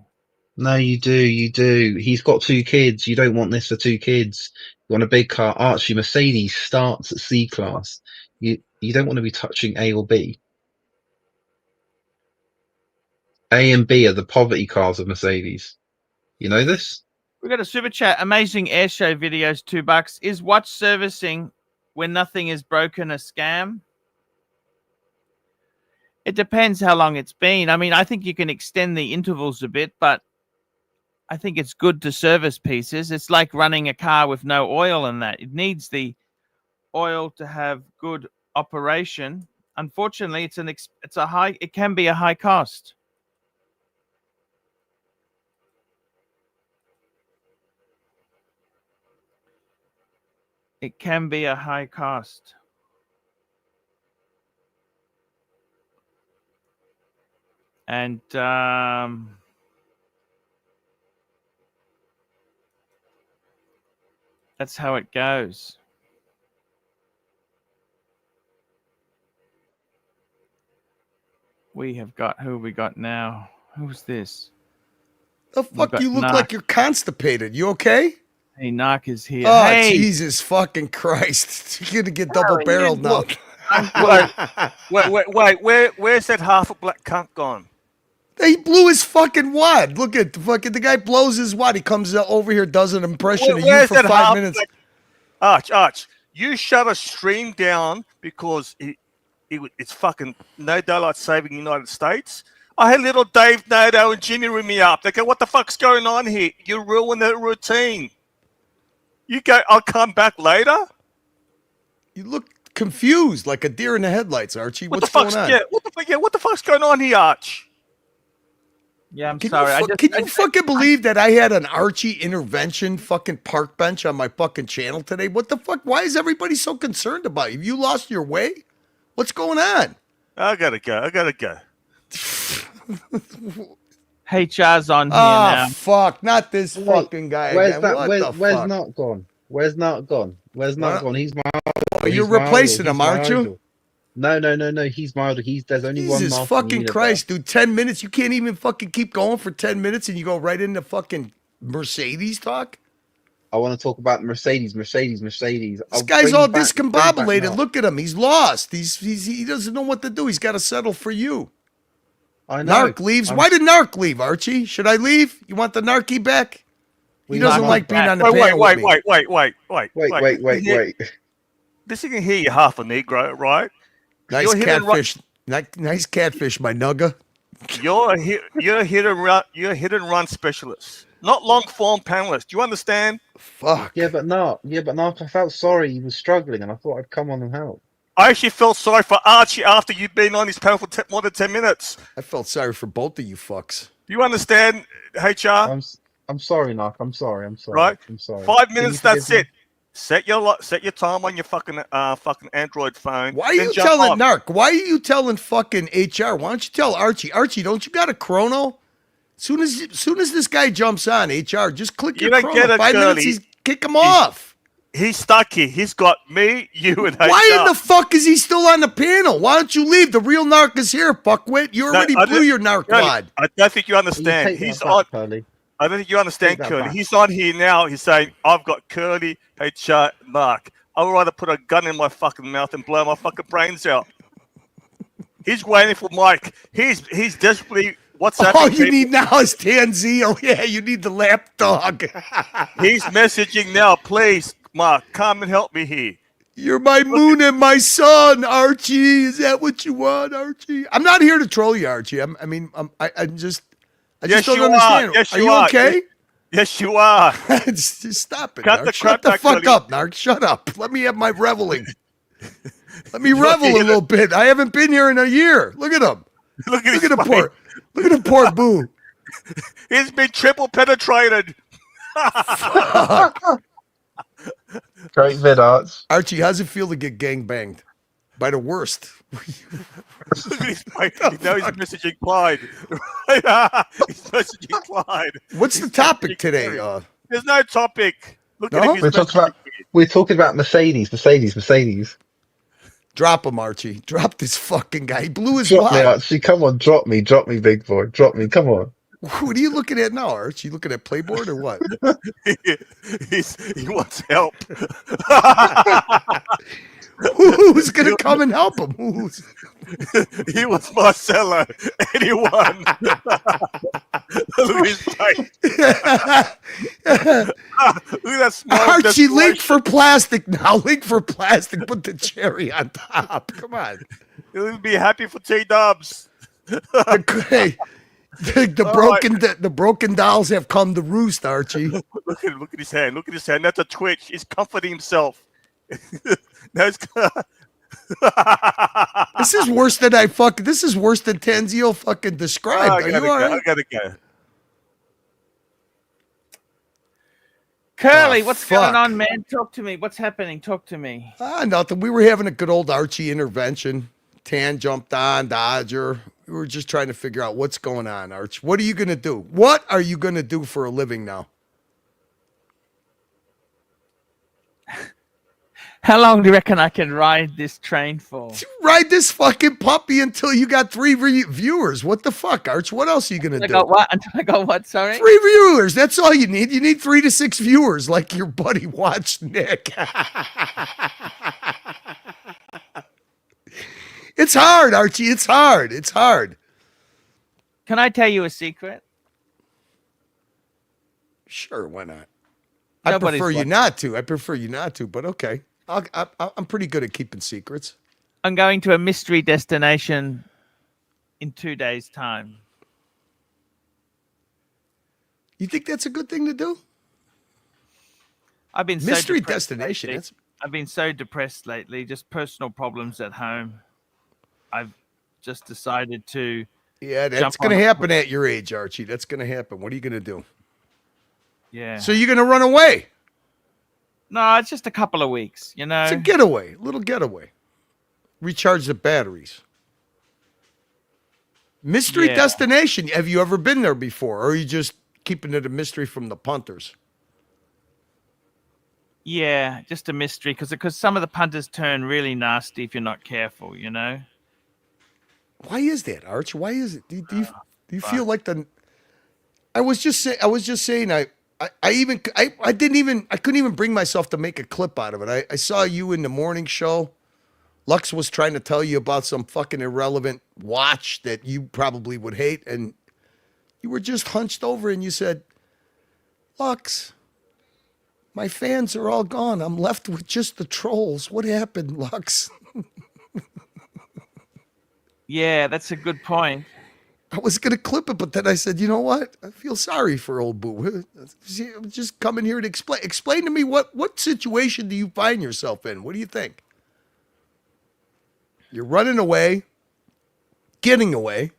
No, you do. He's got two kids. You don't want this for two kids. You want a big car. Archie, Mercedes starts at C class. You don't want to be touching A or B. A and B are the poverty cars of Mercedes. You know this? We got a super chat. Amazing air show videos. $2. Is watch servicing when nothing is broken a scam? It depends how long it's been. I mean, I think you can extend the intervals a bit, but I think it's good to service pieces. It's like running a car with no oil in that. It needs the oil to have good operation. Unfortunately, it can be a high cost. It can be a high cost. And that's how it goes. We have got who we got now. Who's this? The fuck you look like you're constipated. You okay? Hey, Knock is here. Oh, hey, Jesus fucking Christ. You're going to get double barreled now. Where's that half a black cunt gone? He blew his fucking wad. Look at the guy blows his wad. He comes over here, does an impression of you for 5 minutes. Arch, you shut a stream down because it's fucking no daylight saving United States. I had little Dave Nato and Jimmy ring me up. They go, what the fuck's going on here? You ruined the routine. You go, I'll come back later. You look confused like a deer in the headlights, Archie. What's going on? What the fuck's going on here, Arch? Yeah, I'm sorry. Can you fucking believe that I had an Archie intervention fucking park bench on my fucking channel today? What the fuck? Why is everybody so concerned about you? Have you lost your way? What's going on? I gotta go. HR's on here now. Fuck, not this fucking guy again. Where's Not gone? Where's Not gone? Where's Not gone? He's my idol. You're replacing him, aren't you? No. He's my idol. There's only one. Jesus fucking Christ, dude. 10 minutes. You can't even fucking keep going for 10 minutes and you go right into fucking Mercedes talk? I want to talk about Mercedes. This guy's all discombobulated. Look at him. He's lost. He doesn't know what to do. He's got to settle for you. I know. Narc leaves. Why did Narc leave, Archie? Should I leave? You want the Narky back? He doesn't like being on the panel with me. Wait. This can hear you half a Negro, right? Nice catfish. Nice catfish, my nugga. You're a hit and run specialist, not long form panelist. Do you understand? Fuck. Yeah, but Narc, I felt sorry he was struggling, and I thought I'd come on and help. I actually felt sorry for Archie after you've been on his panel for more than 10 minutes. I felt sorry for both of you fucks. Do you understand, HR? I'm sorry, Narc. I'm sorry. Right? I'm sorry. 5 minutes. That's it. Set your time on your fucking Android phone. Why are you telling Narc? Why are you telling fucking HR? Why don't you tell Archie? Archie, don't you got a chrono? Soon as this guy jumps on HR, just click your chrono. 5 minutes. Kick him off. He's stuck here. He's got me, you, and Why in HR. the fuck is he still on the panel? Why don't you leave? The real narc is here, fuckwit. You already blew your narc wad. I don't think you You understand. take that He's back, on. Curly. I don't think you understand, Take that Curly. back. He's on here now. He's saying, I've got Curly, HR, Mark. I would rather put a gun in my fucking mouth and blow my fucking brains out. He's waiting for Mike. He's desperately WhatsApping All you people. need now is Tanzio. Yeah, you need the lapdog. He's messaging now. Please, Mark, come and help me here. You're my moon and my sun, Archie. Is that what you want, Archie? I'm not here to troll you, Archie. I just Yes, don't you are. understand. Yes, are you you are. okay? Yes, you are. Just stop it, Cut Narc. the Shut crap the back, fuck Curly. up, Narc. Shut up. Let me have my reveling. Let me revel a little bit. I haven't been here in a year. Look at him. Look at Look his at the face. poor. Look at the poor boo. He's been triple penetrated. Great vid, Arch. Archie, how's it feel to get gang banged by the worst? Look at his face. Now he's messaging Clyde. He's messaging Clyde. What's the He's topic messaging today? Terry. There's no topic. Look at No? him. He's We're talking about Mercedes. Drop him, Archie. Drop this fucking guy. He blew his Drop me, wad. Archie. Come on, drop me, big boy. Drop me. Come on. What are you looking at now, Archie? You looking at Playboard or what? He wants help. Who's gonna come and help him? Who's... He wants Marcelo. Anyone? Look at his face. Look at that smile. Archie, link for plastic now. Link for plastic. Put the cherry on top. Come on. He'll be happy for T-dubs. Hey, the broken dolls have come to roost, Archie. Look at his hand. Look at his hand. That's a twitch. He's comforting himself. Now he's This is worse than This is worse than Tanzio fucking described. Are you all right? I gotta go. Curly, Oh, what's fuck. going on, man? Talk to me. What's happening? Talk to me. Nothing. We were having a good old Archie intervention. Tan jumped on, Dodger. We were just trying to figure out what's going on, Arch. What are you going to do? What are you going to do for a living now? How long do you reckon I can ride this train for? Ride this fucking puppy until you got 3 viewers. What the fuck, Arch? What else are you going to do? Until I got what? Sorry? 3 viewers. That's all you need. You need 3 to 6 viewers like your buddy watched Nick. It's hard, Archie. It's hard. It's hard. Can I tell you a secret? Sure, why not? Nobody's I prefer you watching. not to. I prefer you not to, but okay. I'm pretty good at keeping secrets. I'm going to a mystery destination in 2 days' time. You think that's a good thing to do? I've been Mystery so depressed destination. lately. That's I've been so depressed lately, just personal problems at home. I've just decided to that's jump going to on- happen at your age, Archie. That's going to happen. What are you going to do? Yeah. So you're going to run away? No, it's just a couple of weeks, you know. It's a getaway, little getaway. Recharge the batteries. Mystery Yeah. destination. Have you ever been there before, or are you just keeping it a mystery from the punters? Yeah, just a mystery because some of the punters turn really nasty if you're not careful, you know. Why is that, Arch? Why is it? Do you feel like the? I was just saying. I couldn't even bring myself to make a clip out of it. I saw you in the morning show. Lux was trying to tell you about some fucking irrelevant watch that you probably would hate, and you were just hunched over and you said, "Lux, my fans are all gone. I'm left with just the trolls. What happened, Lux?" Yeah, that's a good point. I was going to clip it, but then I said, you know what? I feel sorry for old Boo. I'm just coming here to explain to me what situation do you find yourself in? What do you think? You're running away, getting away.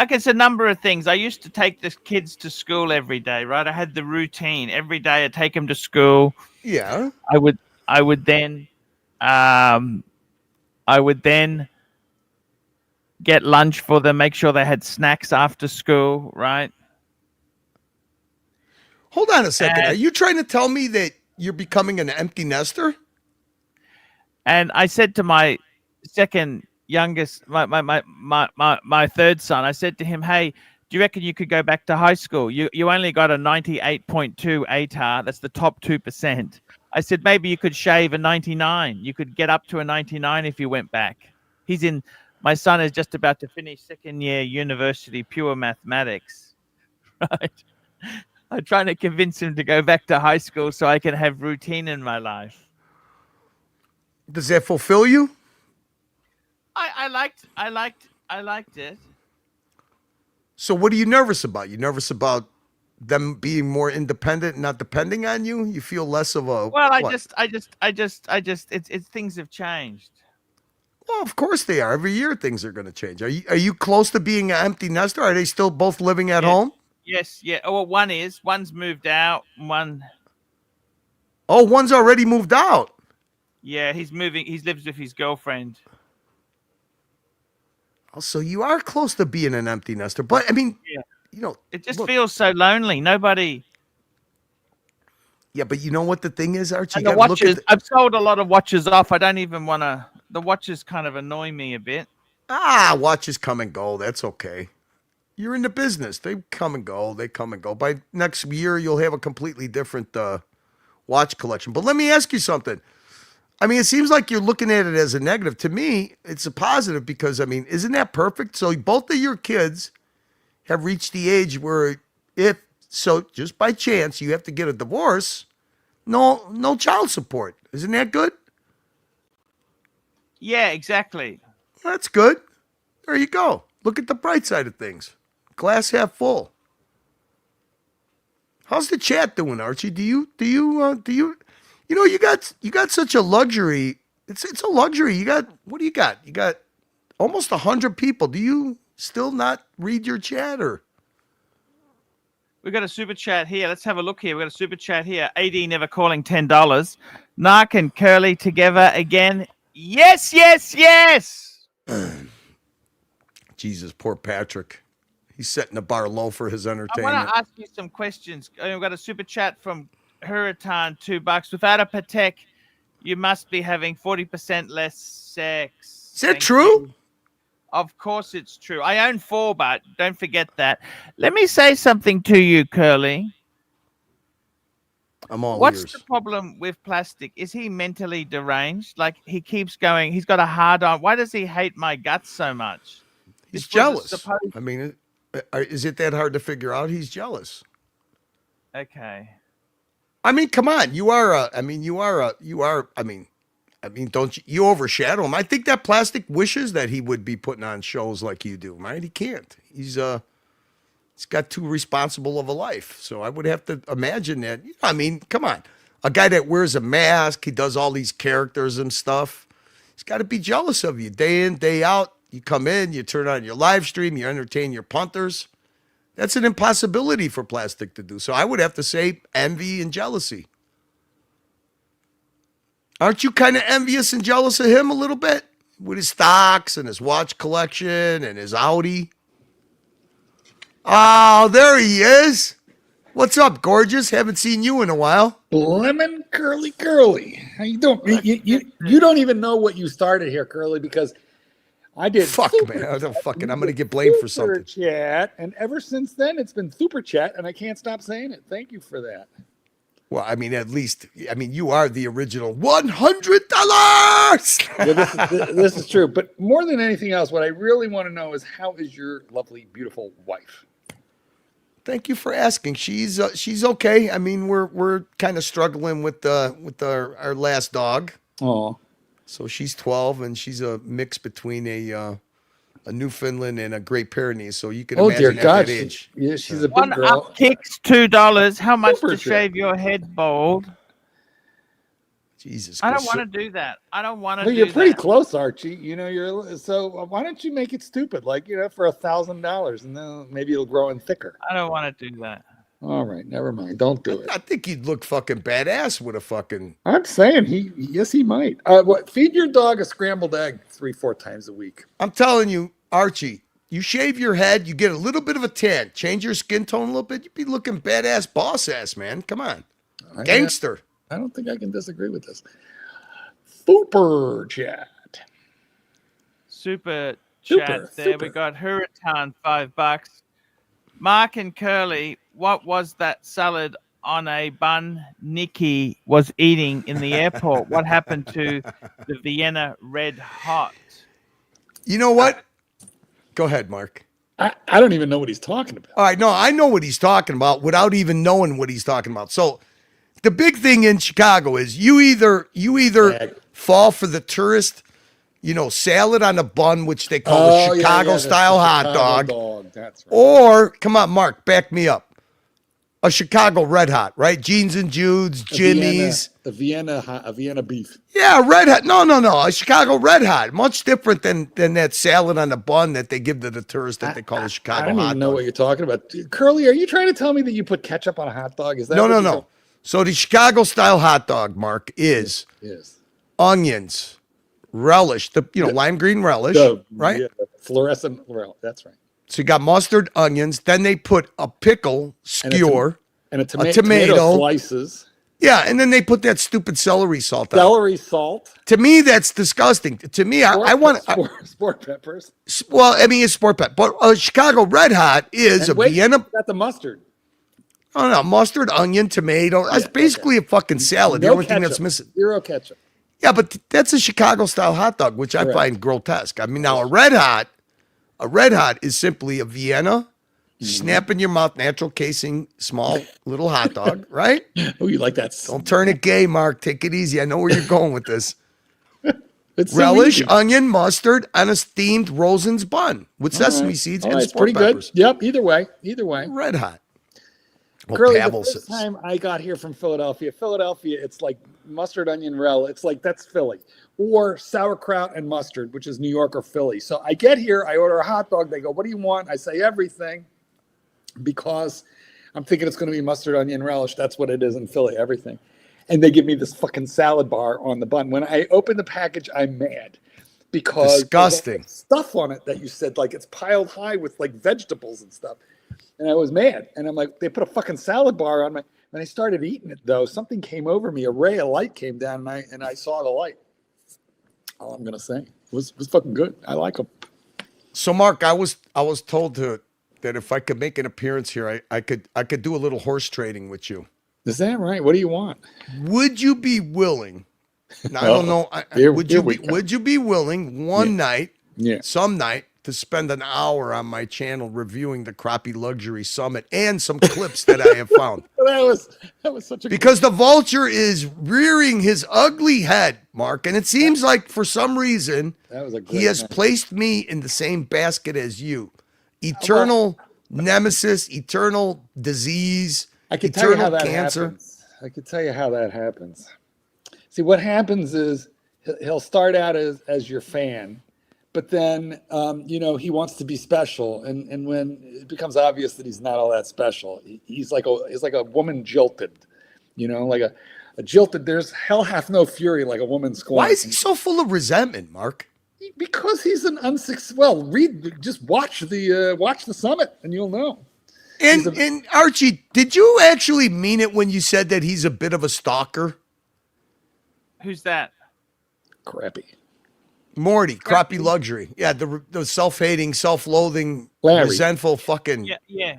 Like it's a number of things. I used to take the kids to school every day, right? I had the routine. Every day I'd take them to school. Yeah. I would then get lunch for them, make sure they had snacks after school, right? Hold on a second. And- Are you trying to tell me that you're becoming an empty nester? And I said to my second youngest, my third son, I said to him, "Hey, do you reckon you could go back to high school? You only got a 98.2 ATAR. That's the top 2%. I said maybe you could shave a 99. You could get up to a 99 if you went back." My son is just about to finish second year university, pure mathematics. Right? I'm trying to convince him to go back to high school so I can have routine in my life. Does that fulfill you? I liked it. So what are you nervous about? You nervous about them being more independent and not depending on you? You feel less of a Well, I what? just it's things have changed. Well, of course they are. Every year things are going to change. Are you close to being an empty nester? Are they still both living at home? Yes, yeah. Oh, well, one's moved out. Oh, one's already moved out. Yeah, he's moving. He lives with his girlfriend. Oh, so you are close to being an empty nester. But I mean, Yeah. you know, It just look, feels so lonely. Nobody. yeah, but you know what the thing is, Archie? And You the gotta look at watches. I've sold a lot of watches off. I don't even want to. The watches kind of annoy me a bit. watches come and go. That's okay. You're in the business. They come and go. They come and go. By next year, you'll have a completely different watch collection. But let me ask you something. I mean, it seems like you're looking at it as a negative. To me, it's a positive because, I mean, isn't that perfect? So both of your kids have reached the age where just by chance you have to get a divorce, no child support. Isn't that good? Yeah, exactly. That's good. There you go. Look at the bright side of things. Glass half full. How's the chat doing, Archie? You got such a luxury. It's a luxury. What do you got? You got almost 100 people. Do you still not read your chat or? We've got a super chat here. Let's have a look here. We've got a super chat here. AD never calling $10. Narc and Curly together again. Yes, yes, yes. Jesus, poor Patrick. He's setting the bar low for his I entertainment. want to ask you some questions. We've got a super chat from Hurritan, $2. Without a Patek, you must be having 40% less sex. Is that true? Of course it's true. I own 4, but don't forget that. Let me say something to you, Curly. I'm all What's ears. the problem with plastic? Is he mentally deranged? Like he keeps going. He's got a hard on. Why does he hate my guts so much? He's This was jealous. supposed- I mean, is it that hard to figure out? He's jealous. Okay. I mean, come on. Don't you overshadow him? I think that plastic wishes that he would be putting on shows like you do, right? He can't. He's got too responsible of a life. So I would have to imagine that. I mean, come on. A guy that wears a mask, he does all these characters and stuff. He's got to be jealous of you day in, day out. You come in, you turn on your live stream, you entertain your punters. That's an impossibility for plastic to do. So I would have to say envy and jealousy. Aren't you kind of envious and jealous of him a little bit? With his stocks and his watch collection and his Audi. Oh, there he is. What's up, gorgeous? Haven't seen you in a while. Lemon Curly. How you doing? You don't even know what you started here, Curly, because I did. Fuck, man. I'm going to get blamed for Super something. Chat, and ever since then, it's been Super Chat, and I can't stop saying it. Thank you for that. Well, I mean, at least, you are the original $100. Yeah, this is true. But more than anything else, what I really want to know is how is your lovely, beautiful wife? Thank you for asking. She's okay. I mean, we're kind of struggling with our last dog. Oh, So she's 12, and she's a mix between a Newfoundland and a Great Pyrenees. So you can oh imagine dear at God, that age. she's a big One girl. up kicks $2. How much Super to chat. shave your head bald? Jesus. I don't want to do that. I don't want to Well, do you're pretty that. close, Archie. So why don't you make it stupid, like for $1,000, and then maybe it'll grow in thicker. I don't want to do that. All right, never mind. Don't do it. I think he'd look fucking badass with a fucking. I'm saying he might. Feed your dog a scrambled egg 3-4 times a week. I'm telling you, Archie, You shave your head, you get a little bit of a tan, change your skin tone a little bit, you'd be looking badass boss ass, man. Come on. Gangster. I don't think I can disagree with this. Super chat. Super Super, chat there. We super. got Huratan, $5. Mark and Curly, what was that salad on a bun Nikki was eating in the airport? What happened to the Vienna Red Hot? You know what? Go ahead, Mark. I don't even know what he's talking about. All right, no, I know what he's talking about without even knowing what he's talking about. So the big thing in Chicago is you either fall for the tourist, salad on a bun, which they call a Chicago style hot dog. That's right. Or come on, Mark, back me up. A Chicago Red Hot, right? Jeans and Jude's, Jimmy's. A Vienna beef. Yeah, Red Hot. No. A Chicago Red Hot. Much different than that salad on the bun that they give to the tourists that they call a Chicago hot dog. I don't even know what you're talking about. Curly, are you trying to tell me that you put ketchup on a hot dog? Is that No. So the Chicago style hot dog, Mark, is onions, relish, lime green relish, right? Yeah, fluorescent relish. That's right. So you got mustard, onions. Then they put a pickle, skewer, and a tomato slices. Yeah, and then they put that stupid celery salt on. Celery salt. To me, that's disgusting. To me, I want sport peppers. Well, I mean, it's sport pepper, but a Chicago Red Hot is Vienna. Got the mustard. Oh no, mustard, onion, tomato. That's basically a fucking salad. The only thing that's missing. Zero ketchup. Yeah, but that's a Chicago style hot dog, which I find grotesque. I mean, now a Red Hot is simply a Vienna, snap in your mouth, natural casing, small little hot dog, right? Oh, you like that? Don't turn it gay, Mark. Take it easy. I know where you're going with this. It's relish, onion, mustard, on a steamed Rosen's bun with sesame seeds and sport peppers. Good. Yep. Either way. Red Hot. Well, Curly, the first time I got here from Philadelphia, it's like mustard, onion, relish. It's like that's Philly. Or sauerkraut and mustard, which is New York or Philly. So I get here, I order a hot dog. They go, what do you want? I say everything because I'm thinking it's going to be mustard, onion, relish. That's what it is in Philly, everything. And they give me this fucking salad bar on the bun. When I open the package, I'm mad because disgusting stuff on it that you said, like it's piled high with like vegetables and stuff. And I was mad. And I'm like, they put a fucking salad bar on my. When I started eating it, though, something came over me. A ray of light came down, and I saw the light. All I'm gonna say was fucking good. I like them. So, Mark, I was told that if I could make an appearance here, I could do a little horse trading with you. Is that right? What do you want? Would you be willing? Now, I don't know. Would you be willing one night, some night, to spend an hour on my channel reviewing the ArchieLuxury Summit and some clips that I have found? That was such a because the vulture is rearing his ugly head, Mark, and it seems like for some reason he has placed me in the same basket as you. Eternal nemesis, eternal disease, I can tell you how eternal that cancer. happens. I can tell you how that happens. See, what happens is he'll start out as your fan. But then, he wants to be special, and when it becomes obvious that he's not all that special, he's like a woman jilted, like a jilted. There's hell hath no fury like a woman scorned. Why is he so full of resentment, Mark? Because he's an unsuccessful. Just watch the summit, and you'll know. And Archie, did you actually mean it when you said that he's a bit of a stalker? Who's that? Crappy. Morty, ArchieLuxury. Yeah, the self-hating, self-loathing, resentful fucking. Yeah.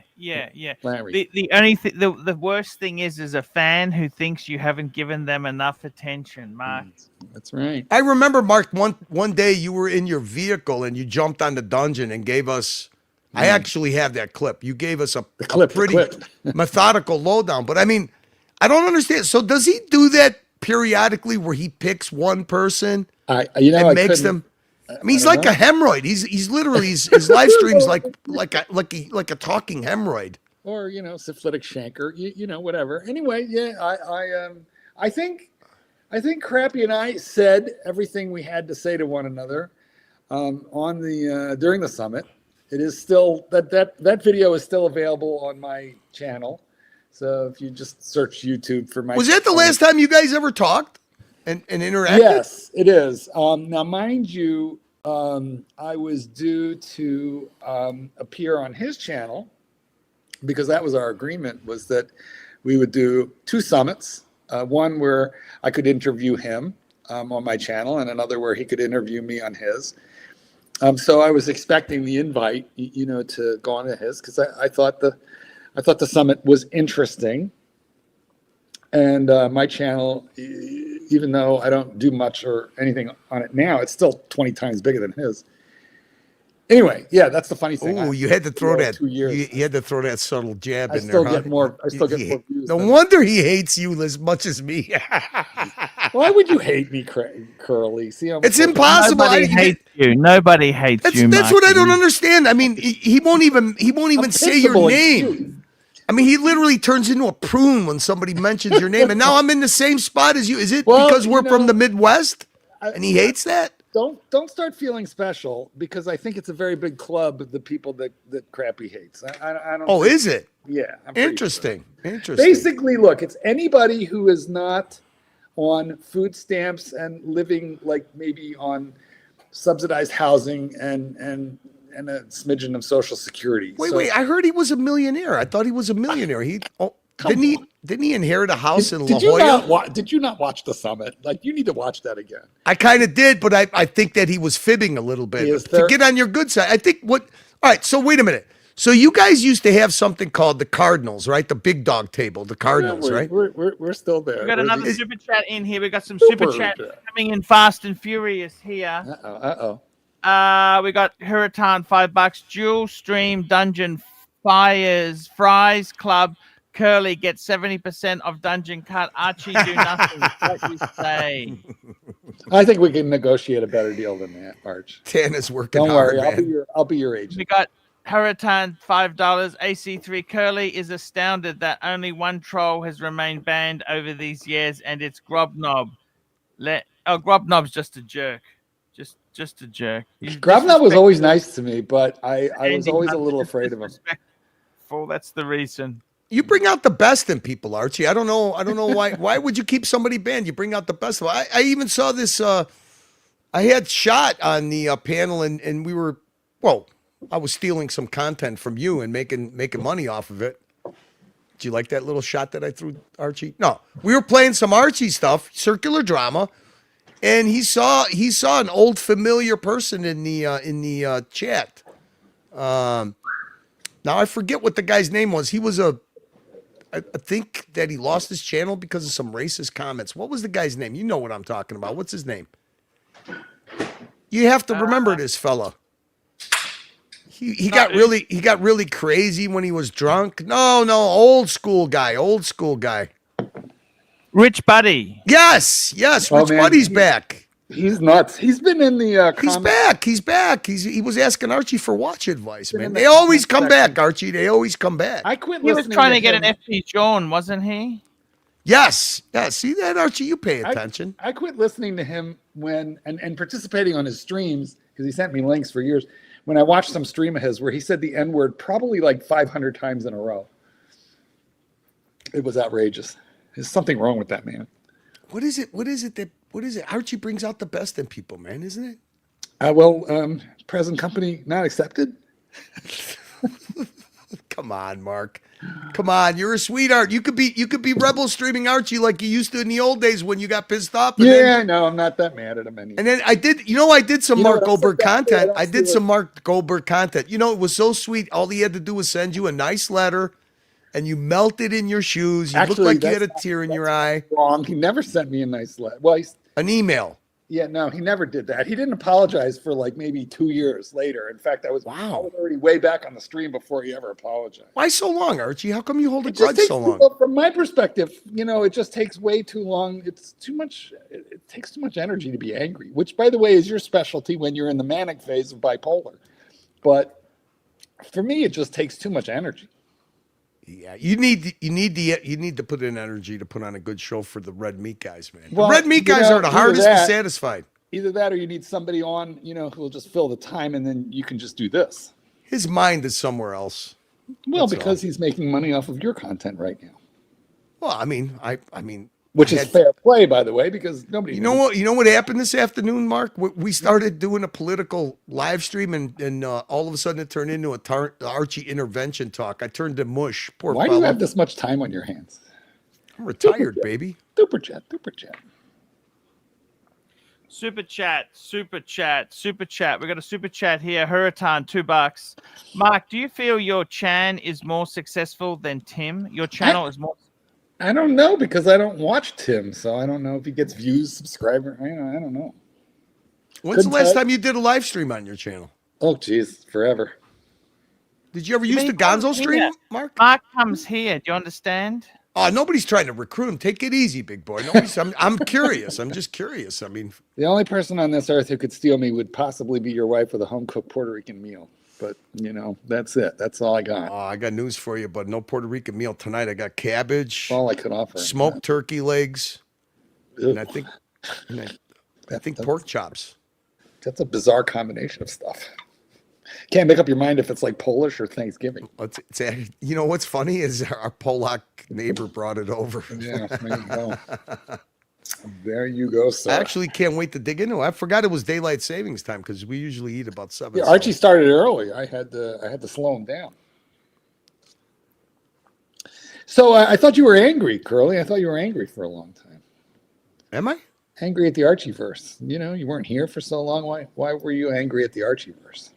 Larry. The only thing, the worst thing is a fan who thinks you haven't given them enough attention, Mark. That's right. I remember, Mark, one day you were in your vehicle and you jumped on the dungeon and gave us. I actually have that clip. You gave us a pretty methodical lowdown. But I mean, I don't understand. So does he do that periodically where he picks one person? And makes them. I mean, he's like a hemorrhoid. He's literally his live streams like a talking hemorrhoid. Or syphilitic chancre. Whatever. Anyway, I think Crappy and I said everything we had to say to one another on the during the summit. It is still that video is still available on my channel. So if you just search YouTube for my. Was that the last time you guys ever talked? And interacted? Yes, it is. Now, mind you, I was due to appear on his channel, because that was our agreement, was that we would do 2 summits, one where I could interview him on my channel, and another where he could interview me on his. So I was expecting the invite, to go on to his, because I thought the summit was interesting. And my channel, even though I don't do much or anything on it now, it's still 20 times bigger than his. Anyway, yeah, that's the funny thing. Oh, you had to throw that. 2 years. You had to throw that subtle jab I in still there. get more. I still get more views. No than- wonder he hates you as much as me. Why would you hate me, Curly? See, It's impossible. Nobody hates you. Nobody hates you. That's what I don't Marky. understand. I mean, he won't even say your principle name. excuse. I mean, he literally turns into a prune when somebody mentions your name. And now I'm in the same spot as you. Is it Well, because we're you from know, the Midwest and he hates that? Don't start feeling special, because I think it's a very big club of the people that Crappy hates. I don't. Oh, think- is it? Yeah. I'm pretty Interesting. sure. Interesting. Basically, look, it's anybody who is not on food stamps and living like maybe on subsidized housing and a smidgen of Social Security. Wait. I heard he was a millionaire. I thought he was a millionaire. Didn't he inherit a house in La Did you Jolla? did you not watch the summit? Like, you need to watch that again. I kind of did, but I think that he was fibbing a little bit. Is To there- get on your good side, I think all right, so wait a minute. So you guys used to have something called the Cardinals, right? The big dog table, the Cardinals, right? We're still there. We got We're another the- super chat in here. We got some Super super chat chat. coming in fast and furious here. Uh-oh. We got Hurritan $5, Dual Stream Dungeon Fires Fries Club. Curly gets 70% of Dungeon Cut. Archie do nothing. What you say? I think we can negotiate a better deal than that, Arch. Tana's working Don't hard, worry, man. I'll be your agent. We got Hurritan $5. AC3 Curly is astounded that only one troll has remained banned over these years, and it's Grobnob. Grobnob's just a jerk. Just a jerk. He's Grabnob was disrespectful. always nice to me, but I was Andy always a Hunt's little just afraid of him. disrespectful. That's the reason. You bring out the best in people, Archie. I don't know why. Why would you keep somebody banned? You bring out the best of them. I even saw this. I had Shot on the panel, and we were. Well, I was stealing some content from you and making money off of it. Did you like that little shot that I threw, Archie? No, we were playing some Archie stuff, circular drama, and he saw an old familiar person in the chat. Now I forget what the guy's name was. He was I think that he lost his channel because of some racist comments. What was the guy's name? You know what I'm talking about. What's his name? You have to remember this fella. He got really crazy when he was drunk. No, old school guy. Rich Buddy. Yes, Oh, Rich man, Buddy's back. He's nuts. He's been in the He's back. He was asking Archie for watch advice, Been man. in the They always comment come section. back, Archie. They always come back. I quit He was listening trying to get him. an FP John, wasn't he? Yes. See that, Archie? You pay attention. I quit listening to him and participating on his streams, because he sent me links for years, when I watched some stream of his where he said the N-word probably like 500 times in a row. It was outrageous. There's something wrong with that man. What is it? Archie brings out the best in people, man, isn't it? Present company not accepted. Come on, Mark. Come on, you're a sweetheart. You could be rebel streaming Archie like you used to in the old days when you got pissed off. Yeah, I know. I'm not that mad at him anymore. And then I did some You know Mark what else Goldberg I got? content. What I else did do some it? Mark Goldberg content. You know, it was so sweet. All he had to do was send you a nice letter, and you melted in your shoes. You looked like you had a tear in your eye. Wrong. He never sent me a nice letter. Well, An email. no, he never did that. He didn't apologize for like maybe 2 years later. In fact, I was Wow. already way back on the stream before he ever apologized. Why so long, Archie? How come you hold a It just grudge takes so long? well, from my perspective, it just takes way too long. It's too much. It takes too much energy to be angry, which, by the way, is your specialty when you're in the manic phase of bipolar. But for me, it just takes too much energy. Yeah, you need to put in energy to put on a good show for the red meat guys, man. Well, the red meat guys are the either hardest to that- satisfy. Either that, or you need somebody on, who will just fill the time, and then you can just do this. His mind is somewhere else. Well, That's because he's making money off of your content right now. Well, I mean, which is fair play, by the way, because nobody. You know what happened this afternoon, Mark? We started doing a political live stream, and all of a sudden it turned into a Archie intervention talk. I turned to mush. Poor Why do fella. you have this much time on your hands? I'm retired, baby. Super chat. Super chat. We got a super chat here. Hurritan, $2. Mark, do you feel your Chan is more successful than Tim? Your channel is more. I don't know because I don't watch Tim, so I don't know if he gets views, subscriber. I don't know. When's the last time you did a live stream on your channel? Oh, geez, forever. Did you ever use the Gonzo stream, Mark? Mark comes here. Do you understand? Oh, nobody's trying to recruit him. Take it easy, big boy. I'm curious. I'm just curious. I mean, the only person on this earth who could steal me would possibly be your wife with a home-cooked Puerto Rican meal. But, that's it. That's all I got. I got news for you, but no Puerto Rican meal tonight. I got cabbage. All I could offer. Smoked turkey legs. Ew. And I think pork chops. That's a bizarre combination of stuff. Can't make up your mind if it's like Polish or Thanksgiving. You know what's funny is our Polak neighbor brought it over. Yeah, there you go. There you go, sir. I actually can't wait to dig into it. I forgot it was daylight savings time because we usually eat about 7. Yeah, Archie started early. I had to slow him down. So I thought you were angry, Curly. I thought you were angry for a long time. Am I? Angry at the Archieverse. You weren't here for so long. Why were you angry at the Archieverse?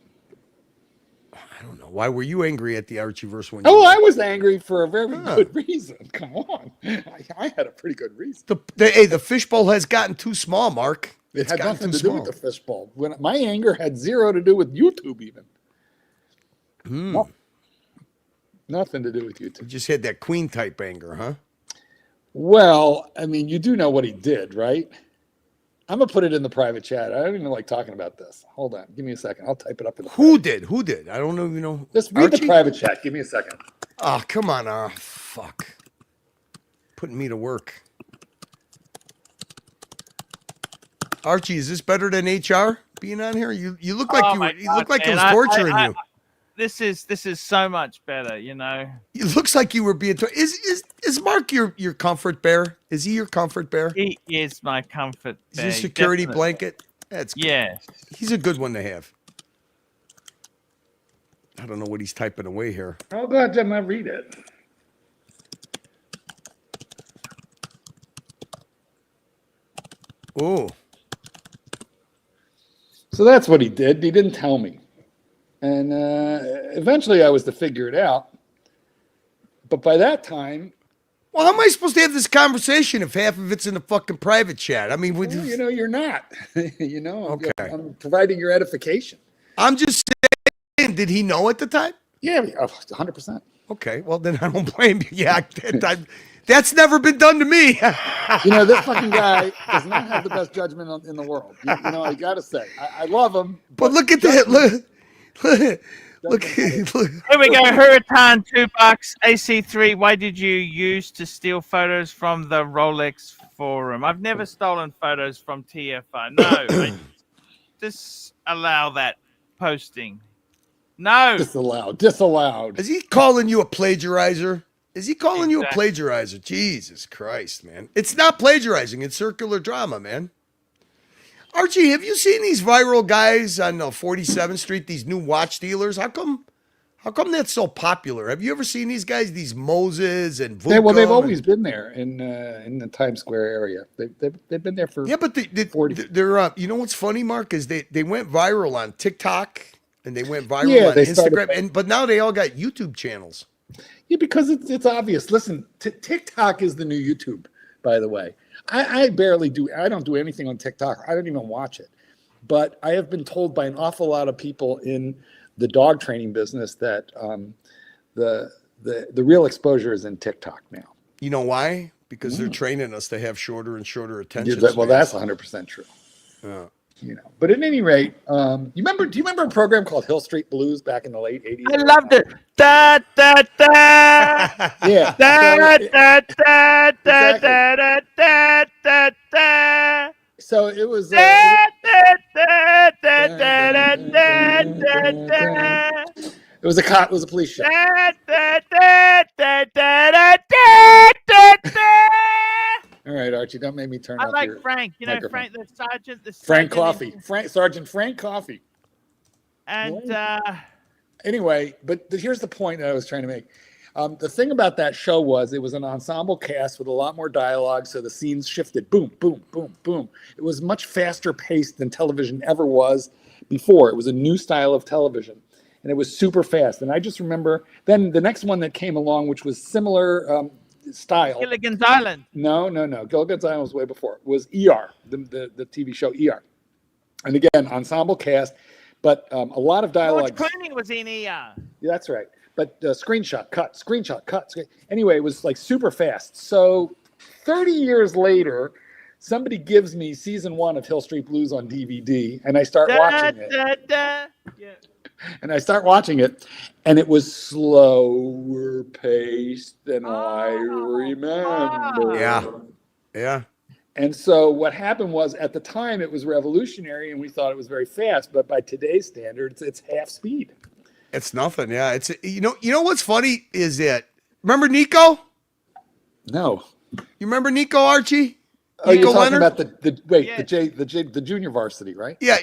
I don't know. Why were you angry at the Archieverse when? I was angry for a very good reason. Come on, I had a pretty good reason. The fishbowl has gotten too small, Mark. It had nothing to do with the fishbowl. When my anger had zero to do with YouTube, even. Nothing to do with YouTube. You just had that queen type anger, huh? Well, I mean, you do know what he did, right? I'm gonna put it in the private chat. I don't even like talking about this. Hold on, give me a second. I'll type it up in the Who did? I don't know. Just read the private chat. Give me a second. Oh, come on. Oh, fuck. Putting me to work. Archie, is this better than HR being on here? You look like you look like it was torturing you. This is so much better, It looks like you were being is Mark your comfort bear? Is he your comfort bear? He is my comfort bear. Is he security blanket? That's good. Yeah. He's a good one to have. I don't know what he's typing away here. Oh, go ahead, Jim. I'll read it. Oh. So that's what he did. He didn't tell me. And eventually I was to figure it out. But by that time... Well, how am I supposed to have this conversation if half of it's in the fucking private chat? I mean... you're not. Okay. I'm providing your edification. I'm just saying, did he know at the time? Yeah, 100%. Okay, well, then I don't blame you. Yeah, that's never been done to me. This fucking guy does not have the best judgment in the world. I got to say. I love him. But look at that. Look. Here we go. Hurritan, $2. AC3, why did you use to steal photos from the Rolex forum? I've never stolen photos from TFR. No. I disallow that posting. No. Disallowed. Is he calling you a plagiarizer? You a plagiarizer? Jesus Christ, man. It's not plagiarizing. It's circular drama, man. Archie, have you seen these viral guys on 47th Street, these new watch dealers? How come that's so popular? Have you ever seen these guys, these Moses and Vuitton? They've always been there in the Times Square area. They've been there for but they're you know what's funny, Mark, is they went viral on TikTok and they went viral on Instagram, but now they all got YouTube channels. Yeah, because it's obvious. Listen, TikTok is the new YouTube, by the way. I don't do anything on TikTok. I don't even watch it. But I have been told by an awful lot of people in the dog training business that the real exposure is in TikTok now. You know why? Because they're training us to have shorter and shorter attention spans. Well, that's 100% true. But at any rate, do you remember a program called Hill Street Blues back in the late 80s? I loved it. Da da da. Yeah. Da da da da da da da da. So it was. Da da da da da da da da. It was a police show. Da da da da da da da da. All right, Archie. Don't make me turn I up like your Frank. You know, microphone. Frank, the sergeant. Frank in- Coffee. Sergeant Frank Coffee. And Anyway, but here's the point that I was trying to make. The thing about that show was it was an ensemble cast with a lot more dialogue, so the scenes shifted. Boom, boom, boom, boom. It was much faster paced than television ever was before. It was a new style of television, and it was super fast. And I just remember then the next one that came along, which was similar style. Gilligan's Island. No. Gilligan's Island was way before. Was ER, the TV show ER. And again, ensemble cast, but a lot of dialogue. George Clooney was in ER. Yeah, that's right. But screenshot, cut. Anyway, it was like super fast. So 30 years later, somebody gives me season 1 of Hill Street Blues on DVD, and I start watching it. Yeah. And I start watching it, and it was slower paced than I remember. Yeah. And so what happened was, at the time, it was revolutionary, and we thought it was very fast. But by today's standards, it's half speed. It's nothing. Yeah. It's you know what's funny is that remember Nico? No. You remember Nico, Archie? Oh, Nico you're talking Leonard? about Yes. the junior varsity, right? Yeah.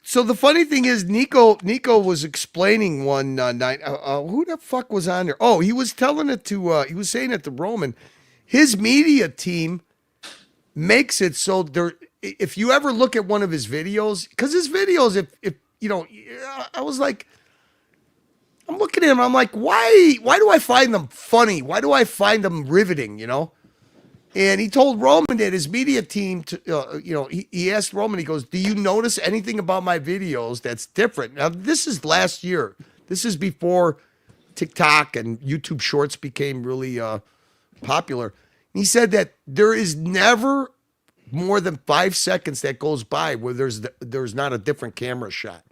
So the funny thing is, Nico was explaining one night. Who the fuck was on there? Oh, he was telling it to. He was saying it to Roman. His media team makes it so there. If you ever look at one of his videos, because his videos, if you know, I was like, I'm looking at him. I'm like, why do I find them funny? Why do I find them riveting? You know. And he told Roman that his media team, he asked Roman, he goes, do you notice anything about my videos that's different? Now, this is last year. This is before TikTok and YouTube Shorts became really popular. And he said that there is never more than 5 seconds that goes by where there's not a different camera shot.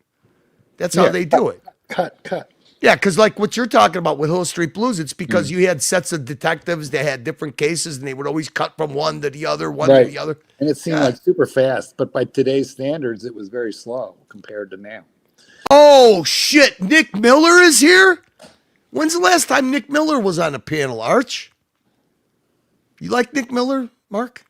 That's how they do it. Cut. Yeah, because like what you're talking about with Hill Street Blues, it's because you had sets of detectives that had different cases, and they would always cut from one to the other, to the other. And it seemed like super fast, but by today's standards, it was very slow compared to now. Oh, shit. Nick Miller is here? When's the last time Nick Miller was on a panel, Arch? You like Nick Miller, Mark?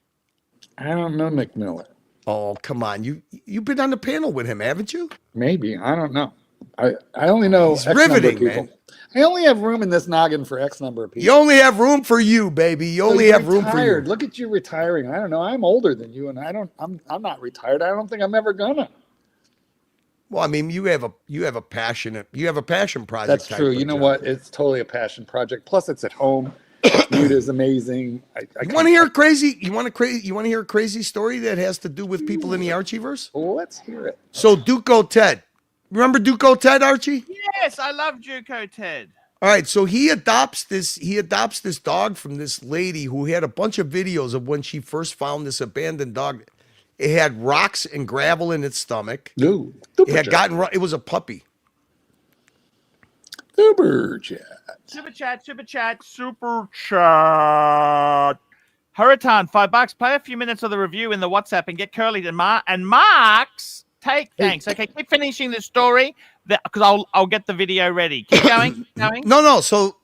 I don't know Nick Miller. Oh, come on. You've been on the panel with him, haven't you? Maybe. I don't know. I only know He's X number of riveting, people. man. I only have room in this noggin for X number of people. You only have room for you, baby. You only have room for you. Look at you retiring. I don't know. I'm older than you, and I'm not retired. I don't think I'm ever gonna. Well, I mean, you have a passion project. That's true. You know what? It's totally a passion project. Plus, it's at home. Food is amazing. You want to hear a crazy? You want to hear a crazy story that has to do with people in the Archieverse? Let's hear it. So Duco Ted, remember Duco Ted, Archie? Yes, I love Juco Ted. All right, so he adopts this dog from this lady who had a bunch of videos of when she first found this abandoned dog. It had rocks and gravel in its stomach. No, It was a puppy. Super chat. Super chat. Hurritan, $5. Play a few minutes of the review in the WhatsApp and get Curly and Mark's take. Thanks. Okay, keep finishing the story because I'll get the video ready. Keep going. No. So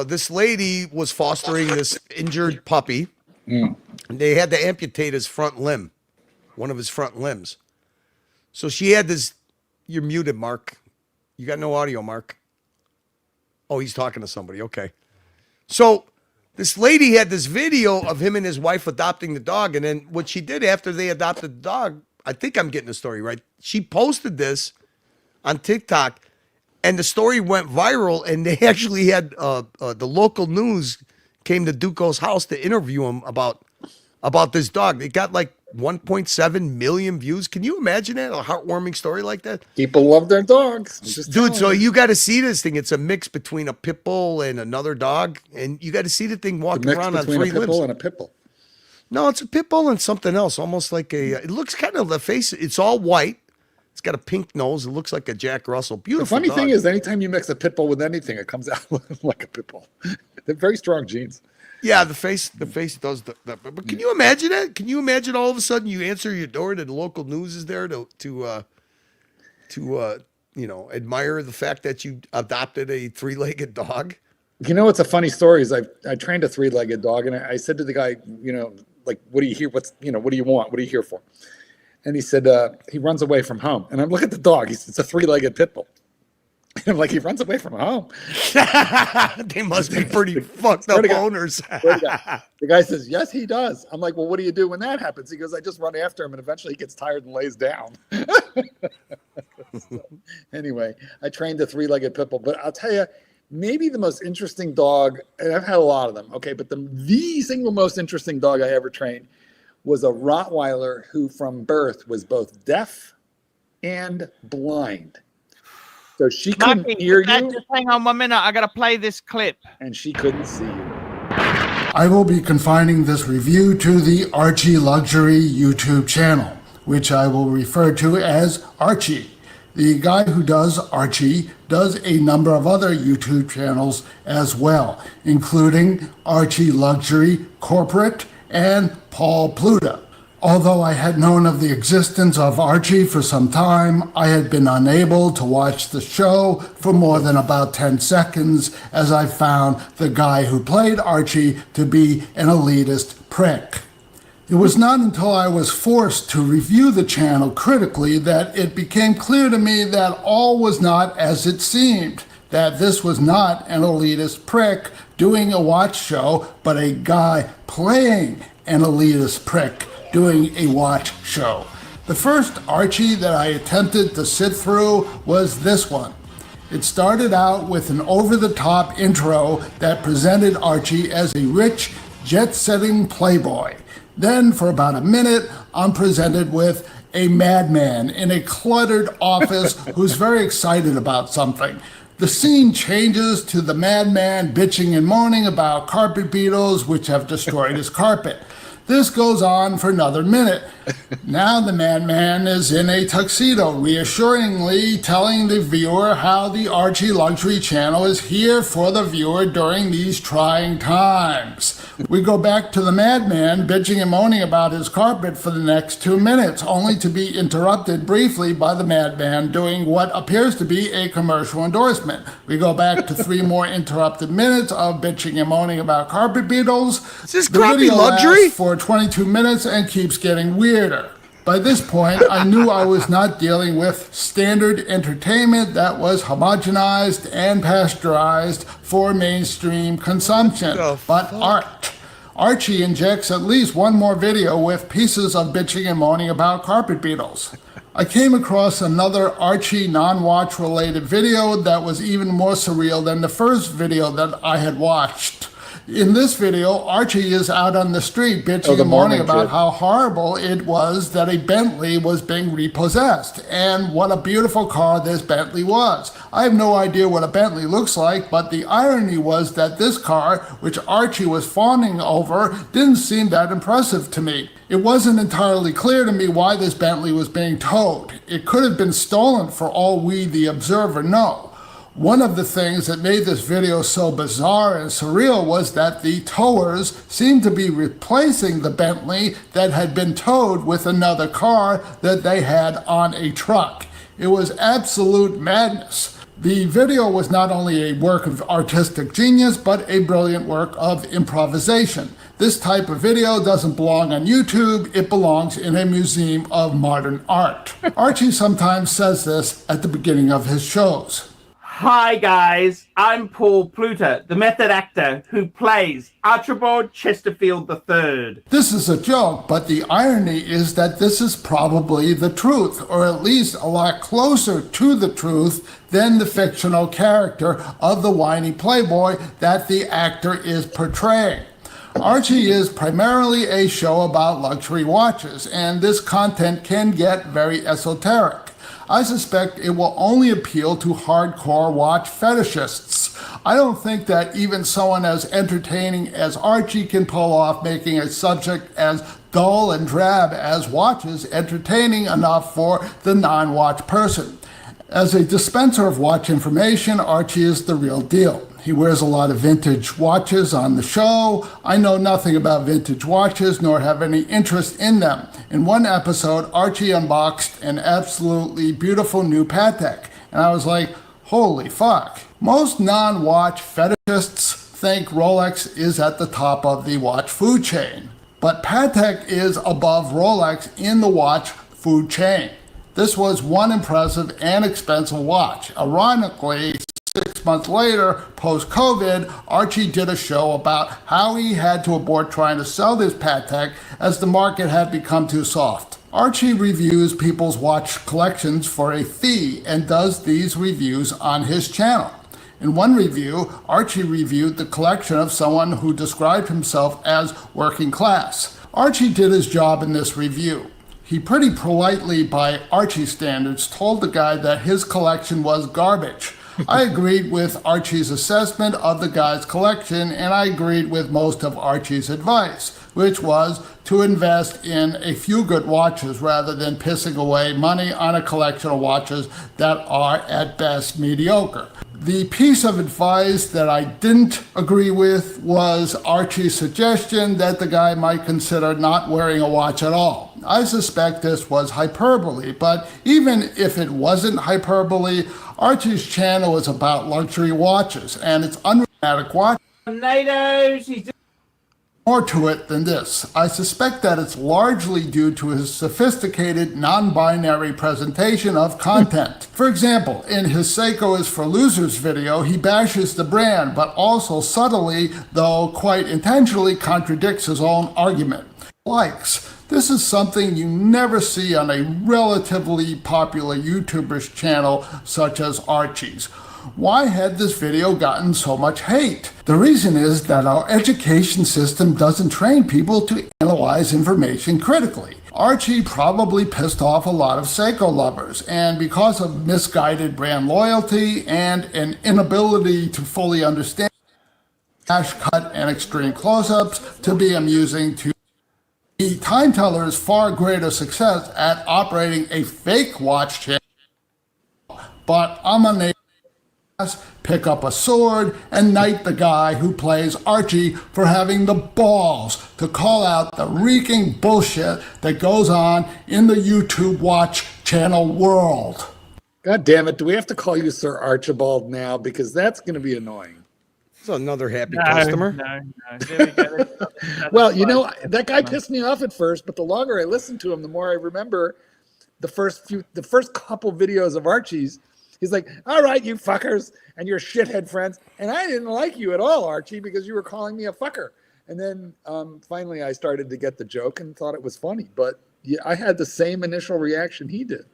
this lady was fostering this injured puppy. And they had to amputate his front limb, one of his front limbs. So she had this. You're muted, Mark. You got no audio, Mark. Oh, he's talking to somebody. Okay. So this lady had this video of him and his wife adopting the dog. And then what she did after they adopted the dog, I think I'm getting the story right. She posted this on TikTok and the story went viral. And they actually had the local news came to Duco's house to interview him about this dog. They got like 1.7 million views. Can you imagine that? A heartwarming story like that? People love their dogs. Dude, so you got to see this thing. It's a mix between a pit bull and another dog. And you got to see the thing walking around on 3 limbs. A pit bull and a pit bull. No, it's a pit bull and something else. Almost like it looks kind of the face. It's all white. It's got a pink nose. It looks like a Jack Russell. Beautiful The funny dog. thing is, anytime you mix a pit bull with anything, it comes out like a pit bull. They're very strong genes. Yeah, the face does that. But can you imagine that? Can you imagine all of a sudden you answer your door and the local news is there to admire the fact that you adopted a 3-legged dog? You know what's a funny story is I trained a 3-legged dog, and I said to the guy, like, what do you hear? What do you want? What are you here for? And he said, he runs away from home. And I'm looking at the dog. It's a 3-legged pit bull. And I'm like, he runs away from home. They must be pretty fucked up owners. The guy says, yes, he does. I'm like, well, what do you do when that happens? He goes, I just run after him, and eventually he gets tired and lays down. So, anyway, I trained a 3-legged pit bull. But I'll tell you, maybe the most interesting dog, and I've had a lot of them, okay, but the single most interesting dog I ever trained was a Rottweiler who from birth was both deaf and blind. So she couldn't hear you. Just hang on 1 minute. I got to play this clip. And she couldn't see you. I will be confining this review to the ArchieLuxury YouTube channel, which I will refer to as Archie. The guy who does Archie does a number of other YouTube channels as well, including ArchieLuxury Corporate and Paul Pluta. Although I had known of the existence of Archie for some time, I had been unable to watch the show for more than about 10 seconds, as I found the guy who played Archie to be an elitist prick. It was not until I was forced to review the channel critically that it became clear to me that all was not as it seemed, that this was not an elitist prick doing a watch show, but a guy playing an elitist prick doing a watch show. The first Archie that I attempted to sit through was this one. It started out with an over-the-top intro that presented Archie as a rich, jet-setting playboy. Then, for about a minute, I'm presented with a madman in a cluttered office who's very excited about something. The scene changes to the madman bitching and moaning about carpet beetles which have destroyed his carpet. This goes on for another minute. Now the madman is in a tuxedo, reassuringly telling the viewer how the ArchieLuxury channel is here for the viewer during these trying times. We go back to the madman bitching and moaning about his carpet for the next 2 minutes, only to be interrupted briefly by the madman doing what appears to be a commercial endorsement. We go back to 3 more interrupted minutes of bitching and moaning about carpet beetles. Is this The crappy video luxury? lasts for 22 minutes and keeps getting weirder. By this point, I knew I was not dealing with standard entertainment that was homogenized and pasteurized for mainstream consumption, but art. Archie injects at least one more video with pieces of bitching and moaning about carpet beetles. I came across another Archie non-watch related video that was even more surreal than the first video that I had watched. In this video, Archie is out on the street bitching and moaning about how horrible it was that a Bentley was being repossessed, and what a beautiful car this Bentley was. I have no idea what a Bentley looks like, but the irony was that this car, which Archie was fawning over, didn't seem that impressive to me. It wasn't entirely clear to me why this Bentley was being towed. It could have been stolen for all we, the observer, know. One of the things that made this video so bizarre and surreal was that the towers seemed to be replacing the Bentley that had been towed with another car that they had on a truck. It was absolute madness. The video was not only a work of artistic genius, but a brilliant work of improvisation. This type of video doesn't belong on YouTube, it belongs in a museum of modern art. Archie sometimes says this at the beginning of his shows. Hi guys, I'm Paul Pluta, the method actor who plays Archibald Chesterfield III. This is a joke, but the irony is that this is probably the truth, or at least a lot closer to the truth than the fictional character of the whiny playboy that the actor is portraying. Archie is primarily a show about luxury watches, and this content can get very esoteric. I suspect it will only appeal to hardcore watch fetishists. I don't think that even someone as entertaining as Archie can pull off making a subject as dull and drab as watches entertaining enough for the non-watch person. As a dispenser of watch information, Archie is the real deal. He wears a lot of vintage watches on the show. I know nothing about vintage watches, nor have any interest in them. In one episode, Archie unboxed an absolutely beautiful new Patek, and I was like, Holy fuck. Most non-watch fetishists think Rolex is at the top of the watch food chain. But Patek is above Rolex in the watch food chain. This was one impressive and expensive watch. Ironically, 6 months later, post-COVID, Archie did a show about how he had to abort trying to sell this Patek as the market had become too soft. Archie reviews people's watch collections for a fee and does these reviews on his channel. In one review, Archie reviewed the collection of someone who described himself as working class. Archie did his job in this review. He pretty politely, by Archie standards, told the guy that his collection was garbage. I agreed with Archie's assessment of the guy's collection, and I agreed with most of Archie's advice, which was to invest in a few good watches rather than pissing away money on a collection of watches that are at best mediocre. The piece of advice that I didn't agree with was Archie's suggestion that the guy might consider not wearing a watch at all. I suspect this was hyperbole, but even if it wasn't hyperbole, Archie's channel is about luxury watches, and it's undramatic watch. More to it than this. I suspect that it's largely due to his sophisticated, non-binary presentation of content. For example, in his Seiko is for Losers video, he bashes the brand, but also subtly, though quite intentionally, contradicts his own argument. Likes. This is something you never see on a relatively popular YouTuber's channel such as Archie's. Why had this video gotten so much hate? The reason is that our education system doesn't train people to analyze information critically. Archie probably pissed off a lot of Seiko lovers, and because of misguided brand loyalty and an inability to fully understand flash cut and extreme close-ups to be amusing to the time teller's far greater success at operating a fake watch channel. But OMMANEY pick up a sword and knight the guy who plays Archie for having the balls to call out the reeking bullshit that goes on in the YouTube watch channel world. God damn it. Do we have to call you Sir Archibald now? Because that's going to be annoying. It's another happy customer. No. There we go. Well, you know, that guy pissed me off at first, but the longer I listen to him, the more I remember the first couple videos of Archie's. He's like, all right, you fuckers and your shithead friends. And I didn't like you at all, Archie, because you were calling me a fucker. And then finally I started to get the joke and thought it was funny. But yeah, I had the same initial reaction he did.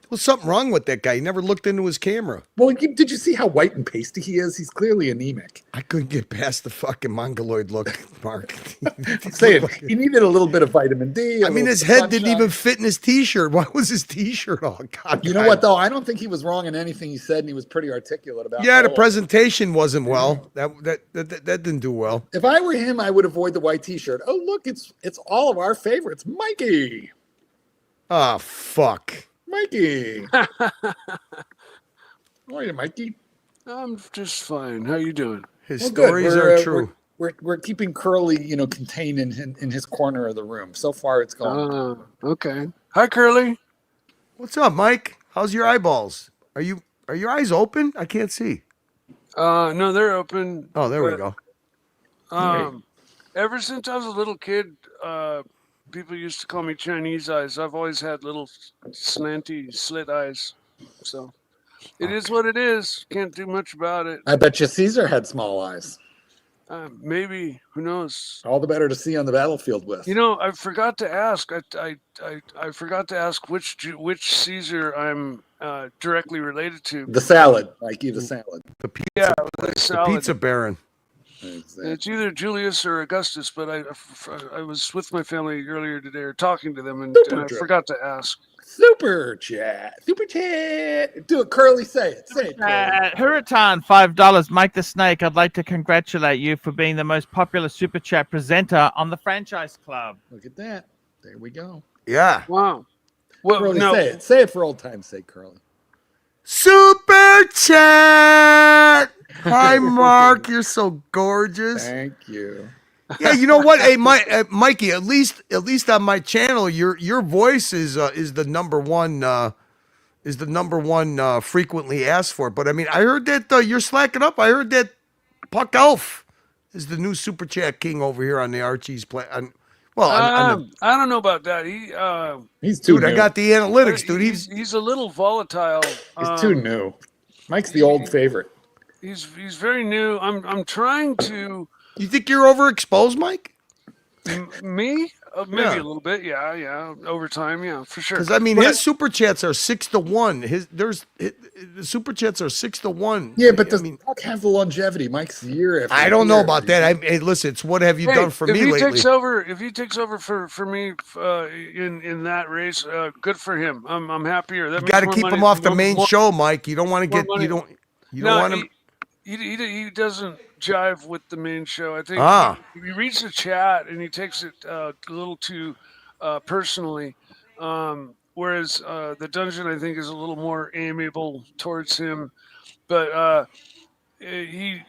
Well, something wrong with that guy. He never looked into his camera. Well, did you see how white and pasty he is? He's clearly anemic. I couldn't get past the fucking mongoloid look, Mark. I'm saying he needed a little bit of vitamin D. I mean, his head didn't even fit in his T-shirt. Why was his T-shirt on? God, you know what, though? I don't think he was wrong in anything he said, and he was pretty articulate about it. Yeah, the presentation wasn't well. That didn't do well. If I were him, I would avoid the white T-shirt. Oh, look, it's all of our favorites. Mikey. Oh, fuck. Mikey. How are you, Mikey? I'm just fine. How you doing? His stories are true. We're keeping Curly, contained in his corner of the room. So far, it's going. Okay. Hi, Curly. What's up, Mike? How's your eyeballs? Are your eyes open? I can't see. No, they're open. Oh, there we go. Ever since I was a little kid, people used to call me Chinese eyes. I've always had little slanty slit eyes. So it is what it is. Can't do much about it. I bet you Caesar had small eyes. Maybe. Who knows? All the better to see on the battlefield with. I forgot to ask. I forgot to ask which Caesar I'm directly related to. The salad, Mikey, the salad. The pizza, the salad. The pizza baron. Exactly. It's either Julius or Augustus, but I was with my family earlier today, or talking to them, and I forgot to ask. Super chat. Do it, Curly. Say it. Curly. Hurritan, $5. Mike the Snake, I'd like to congratulate you for being the most popular super chat presenter on the Franchise Club. Look at that. There we go. Yeah. Wow. Well, Curly, no. say it. Say it for old time's sake, Curly. Super chat. Hi, Mark. You're so gorgeous. Thank you. Yeah, you know what? Hey, Mikey. At least on my channel, your voice is the number one is the #1 frequently asked for. But I mean, I heard that you're slacking up. I heard that Puck Elf is the new super chat king over here on the Archie's play. I don't know about that. He's too Dude, new. I got the analytics, dude. He's a little volatile. He's too new. Mike's the old favorite. He's very new. I'm trying to. You think you're overexposed, Mike? Me? Maybe Yeah. a little bit. Yeah. Over time, yeah, for sure. Because I mean, his super chats are 6-1. The super chats are 6-1. Yeah, but I does mean, Puck have the longevity? Mike's year after I don't know year about after that. Hey, listen, it's what have you done for me lately? If he takes over for me in that race, good for him. I'm happier. That You got to keep him off the main show, Mike. You don't want to get money. you don't want him. He doesn't jive with the main show. I think he reads the chat and he takes it a little too personally. Whereas the dungeon, I think, is a little more amiable towards him. But he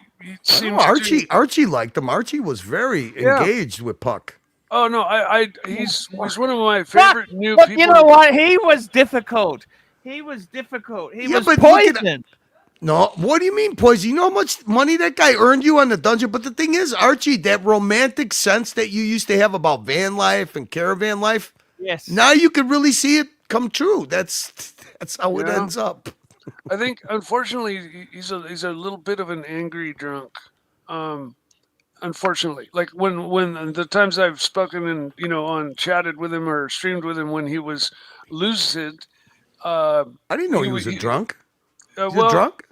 seems Archie liked him. Archie was very engaged with Puck. Oh no, he's one of my favorite new But people. you know what? He was difficult. He was but poisoned. No, what do you mean poison? You know how much money that guy earned you on the dungeon? But the thing is, Archie, that romantic sense that you used to have about van life and caravan life, Yes. now you can really see it come true. That's how it ends up. I think, unfortunately, he's a little bit of an angry drunk. Unfortunately, like when the times I've spoken and on chatted with him or streamed with him when he was lucid. I didn't know he was a drunk. Well, a drunk?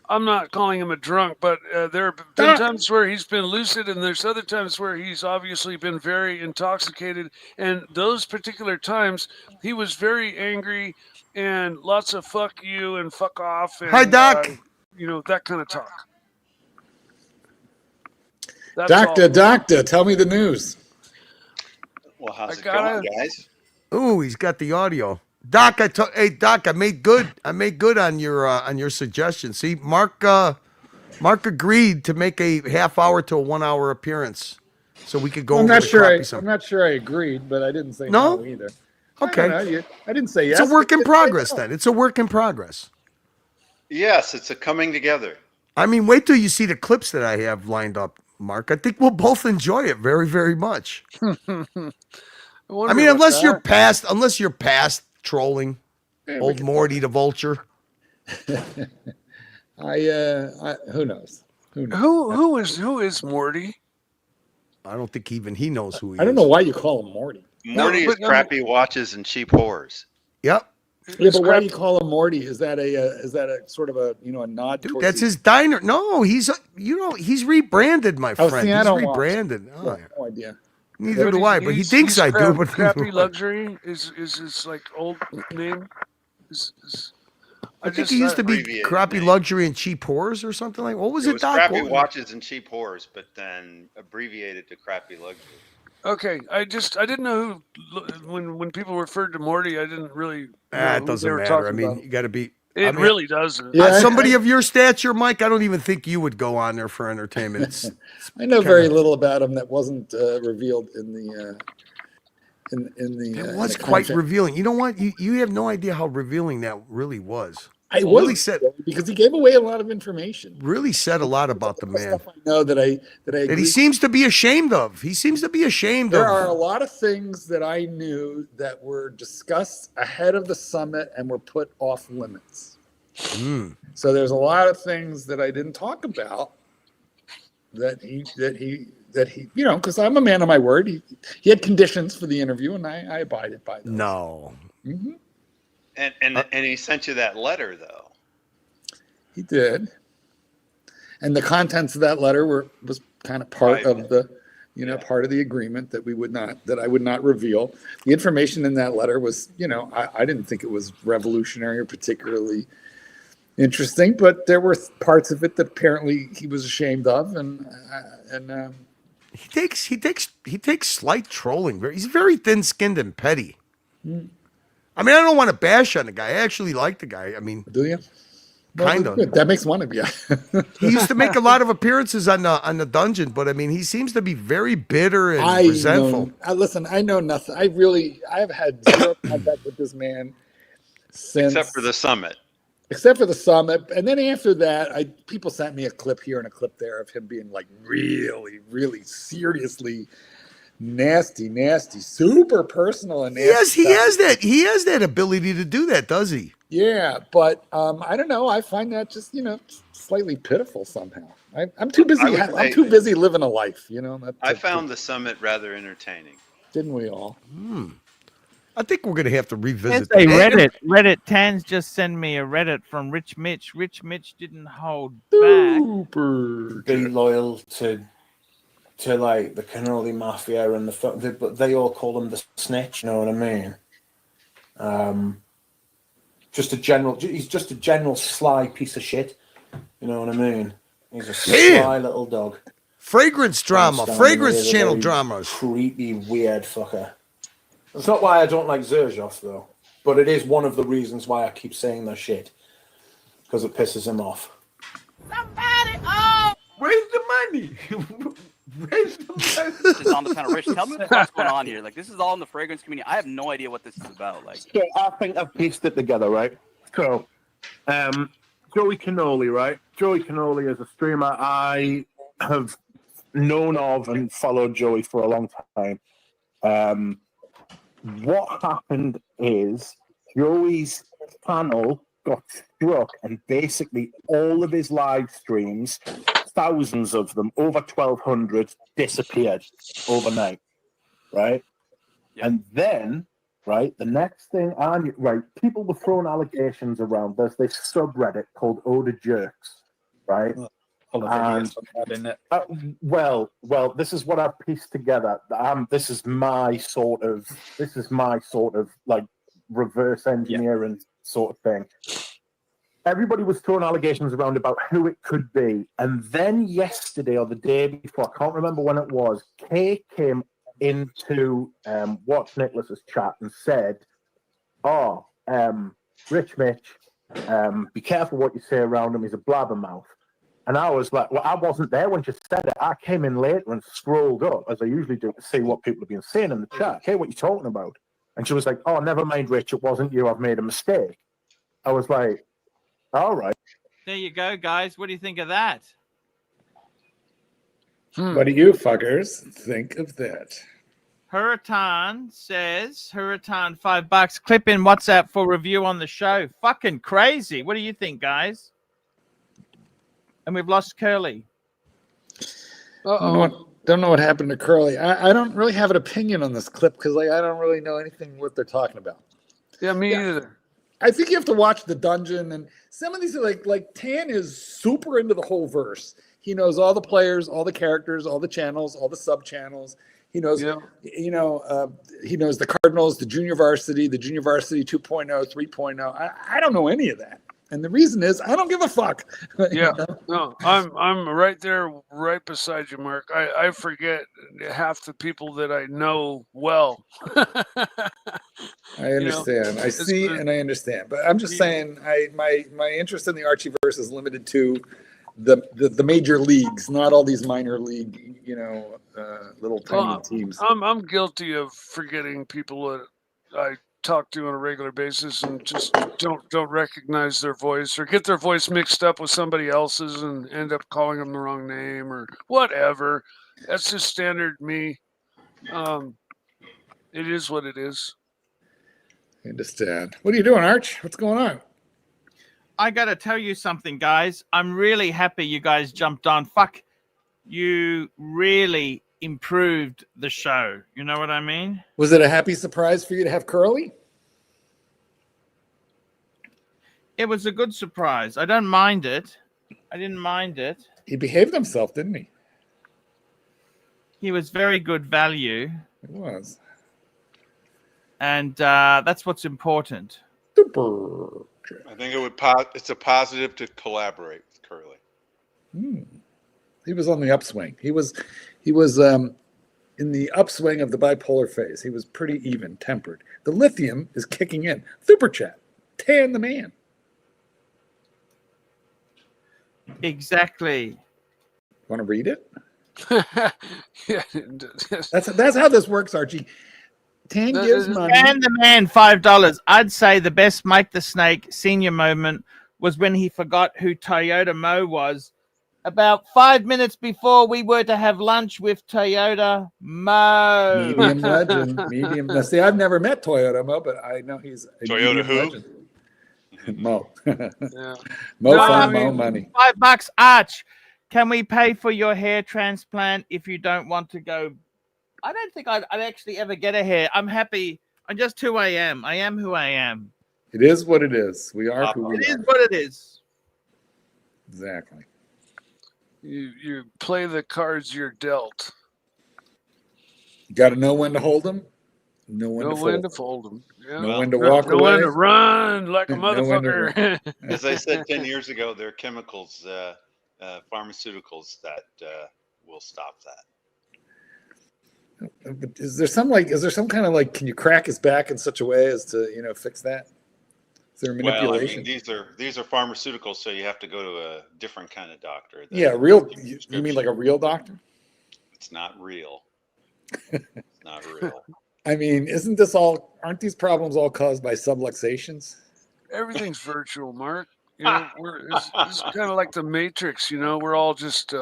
I'm not calling him a drunk, but there have been times where he's been lucid, and there's other times where he's obviously been very intoxicated. And those particular times, he was very angry and lots of "fuck you" and "fuck off." And, Hi, Doc. That kind of talk. Doctor, tell me the news. Well, how's it going, guys? Ooh, he's got the audio. Doc, hey Doc, I made good on your suggestion. See, Mark agreed to make a half hour to a 1 hour appearance, so we could go. I'm over not the sure. crappy I'm not sure I agreed, but I didn't say No? no either. Okay. I didn't say yes. It's a work in but progress. no. Then it's a work in progress. Yes, it's a coming together. I mean, wait till you see the clips that I have lined up, Mark. I think we'll both enjoy it very, very much. I mean, unless you're past trolling old Morty the Vulture. Who knows? Who is Morty? I don't think even he knows who he is. I don't know why you call him Morty. Morty is crappy watches and cheap whores. Yep. Yeah, but why do you call him Morty? Is that a sort of a nod? Dude, towards that's his diner. No, he's rebranded, my Oh, friend. see, I He's don't watch. rebranded. I Oh, have no idea. neither do I, but he thinks I do. But Crappy Luxury is his like old name. I think he used to be abbreviated Crappy name. Luxury and Cheap Whores or something like. What was It it, was Doc? crappy What was it? watches and cheap whores, but then abbreviated to crappy luxury. Okay, I didn't know who when people referred to Morty, I didn't really. know It who doesn't they were matter. talking I mean, about. you got to be. It really doesn't. Yeah, Somebody of your stature, Mike, I don't even think you would go on there for entertainment. I know very little about him that wasn't revealed in the. It was in the quite content. revealing. You know what? You have no idea how revealing that really was. I Really wasn't said because he gave away a lot of information. really said a lot about the man Stuff I know that I that agree. he seems to be ashamed of. He seems to be ashamed There are a of. lot of things that I knew that were discussed ahead of the summit and were put off limits. Mm. So there's a lot of things that I didn't talk about that he because I'm a man of my word. He had conditions for the interview and I abided by those. No. Mm-hmm. And he sent you that letter, though. He did. And the contents of that letter was kind of part of the, part of the agreement that I would not reveal. The information in that letter was, I didn't think it was revolutionary or particularly interesting, but there were parts of it that apparently he was ashamed of, and He takes slight trolling. He's very thin-skinned and petty. I mean, I don't want to bash on the guy. I actually like the guy. I mean, do you? Kind of. That makes one of you. He used to make a lot of appearances on the dungeon, but I mean, he seems to be very bitter and resentful. Listen, I know nothing. I have had zero contact with this man. since Except for the summit. And then after that, people sent me a clip here and a clip there of him being like really, really seriously nasty, super personal and nasty. He has that ability to do that, does he? Yeah, but I don't know. I find that just slightly pitiful somehow. I'm too busy. I'm too busy living a life. I found the summit rather entertaining. Didn't we all? I think we're gonna have to revisit. Hey, Reddit. Tans just send me a Reddit from Rich Mitch. Rich Mitch didn't hold back. Be loyal to like the cannoli mafia and but they all call him the snitch. You know what I mean? He's just a general sly piece of shit. You know what I mean? He's a sly little dog. Fragrance channel dramas. Creepy, weird fucker. That's not why I don't like Zerjoff, though. But it is one of the reasons why I keep saying that shit. Because it pisses him off. Somebody, where's the money? Where's the money? This is on the kind of Rich. Tell me what's going on here. Like, this is all in the fragrance community. I have no idea what this is about. Like, so I think I've pieced it together, right? So, Joey Cannoli, right? Joey Cannoli is a streamer I have known of and followed Joey for a long time. What happened is Joey's channel got struck and basically all of his live streams, thousands of them, over 1,200, disappeared overnight, right? Yeah. And then, right, the next thing, people were throwing allegations around. There's this subreddit called Oda Jerks, right? Well, this is what I've pieced together. This is my sort of like reverse engineering sort of thing. Everybody was throwing allegations around about who it could be, and then yesterday or the day before, I can't remember when it was, Kay came into Watch Nicholas's chat and said, Rich Mitch, be careful what you say around him. He's a blabbermouth. And I was like, well, I wasn't there when she said it. I came in later and scrolled up, as I usually do, to see what people have been saying in the chat. Okay, what are you talking about? And she was like, oh, never mind, Rich, it wasn't you. I've made a mistake. I was like, all right. There you go, guys. What do you think of that? What do you fuckers think of that? Hurritan says, $5. Clip in WhatsApp for review on the show. Fucking crazy. What do you think, guys? And we've lost Curly. Don't know what happened to Curly. I don't really have an opinion on this clip because I don't really know anything what they're talking about. Yeah, me either. I think you have to watch The Dungeon, and some of these are like Tan is super into the whole verse. He knows all the players, all the characters, all the channels, all the sub channels. He knows, he knows the Cardinals, the Junior Varsity 2.0, 3.0. I don't know any of that. And the reason is I don't give a fuck. Yeah, no, I'm right there, right beside you, Mark. I forget half the people that I know well. I understand. I see and I understand. But I'm just saying, my interest in the Archieverse is limited to the major leagues, not all these minor league, little tiny teams. I'm guilty of forgetting people that I talk to on a regular basis and just don't recognize their voice or get their voice mixed up with somebody else's and end up calling them the wrong name or whatever. That's just standard me. It is what it is. I understand. What are you doing, Arch? What's going on? I got to tell you something, guys. I'm really happy you guys jumped on. Fuck, you really improved the show. You know what I mean? Was it a happy surprise for you to have Curly? It was a good surprise. I don't mind it. I didn't mind it. He behaved himself, didn't he? He was very good value. It was. And that's what's important. Super. I think it's a positive to collaborate with Curly. He was on the upswing. He was in the upswing of the bipolar phase. He was pretty even tempered. The lithium is kicking in. Super chat. Tan the man. Exactly. Want to read it? Yeah. That's how this works, Archie. Tan gives money. And the man, $5. I'd say the best Mike the Snake senior moment was when he forgot who Toyota Mo was. About 5 minutes before we were to have lunch with Toyota Mo. Medium legend. Medium. Now, see, I've never met Toyota Mo, but I know he's a Toyota medium who? legend. Mo. Yeah. Mo No, fun, I Mo mean- money. $5, Arch. Can we pay for your hair transplant if you don't want to go? I don't think I'd actually ever get a hair. I'm happy. I'm just who I am. I am who I am. It is what it is. We are who we It is are. what it is. Exactly. You play the cards you're dealt. You got to know when to hold them. Know when Know to when fold to them. fold them. Yeah. Know when to Know walk away. when to run like a Know when to motherfucker. As I said 10 years ago, there are chemicals, pharmaceuticals that will stop that. But is there some kind of like, can you crack his back in such a way as to, fix that? Is there Well, I manipulation? mean, these are pharmaceuticals, so you have to go to a different kind of doctor. that Yeah, will real. give You mean like a prescription. real doctor? It's not real. It's not real. I mean, aren't these problems all caused by subluxations? Everything's virtual, Mark. It's kind of like the Matrix. We're all just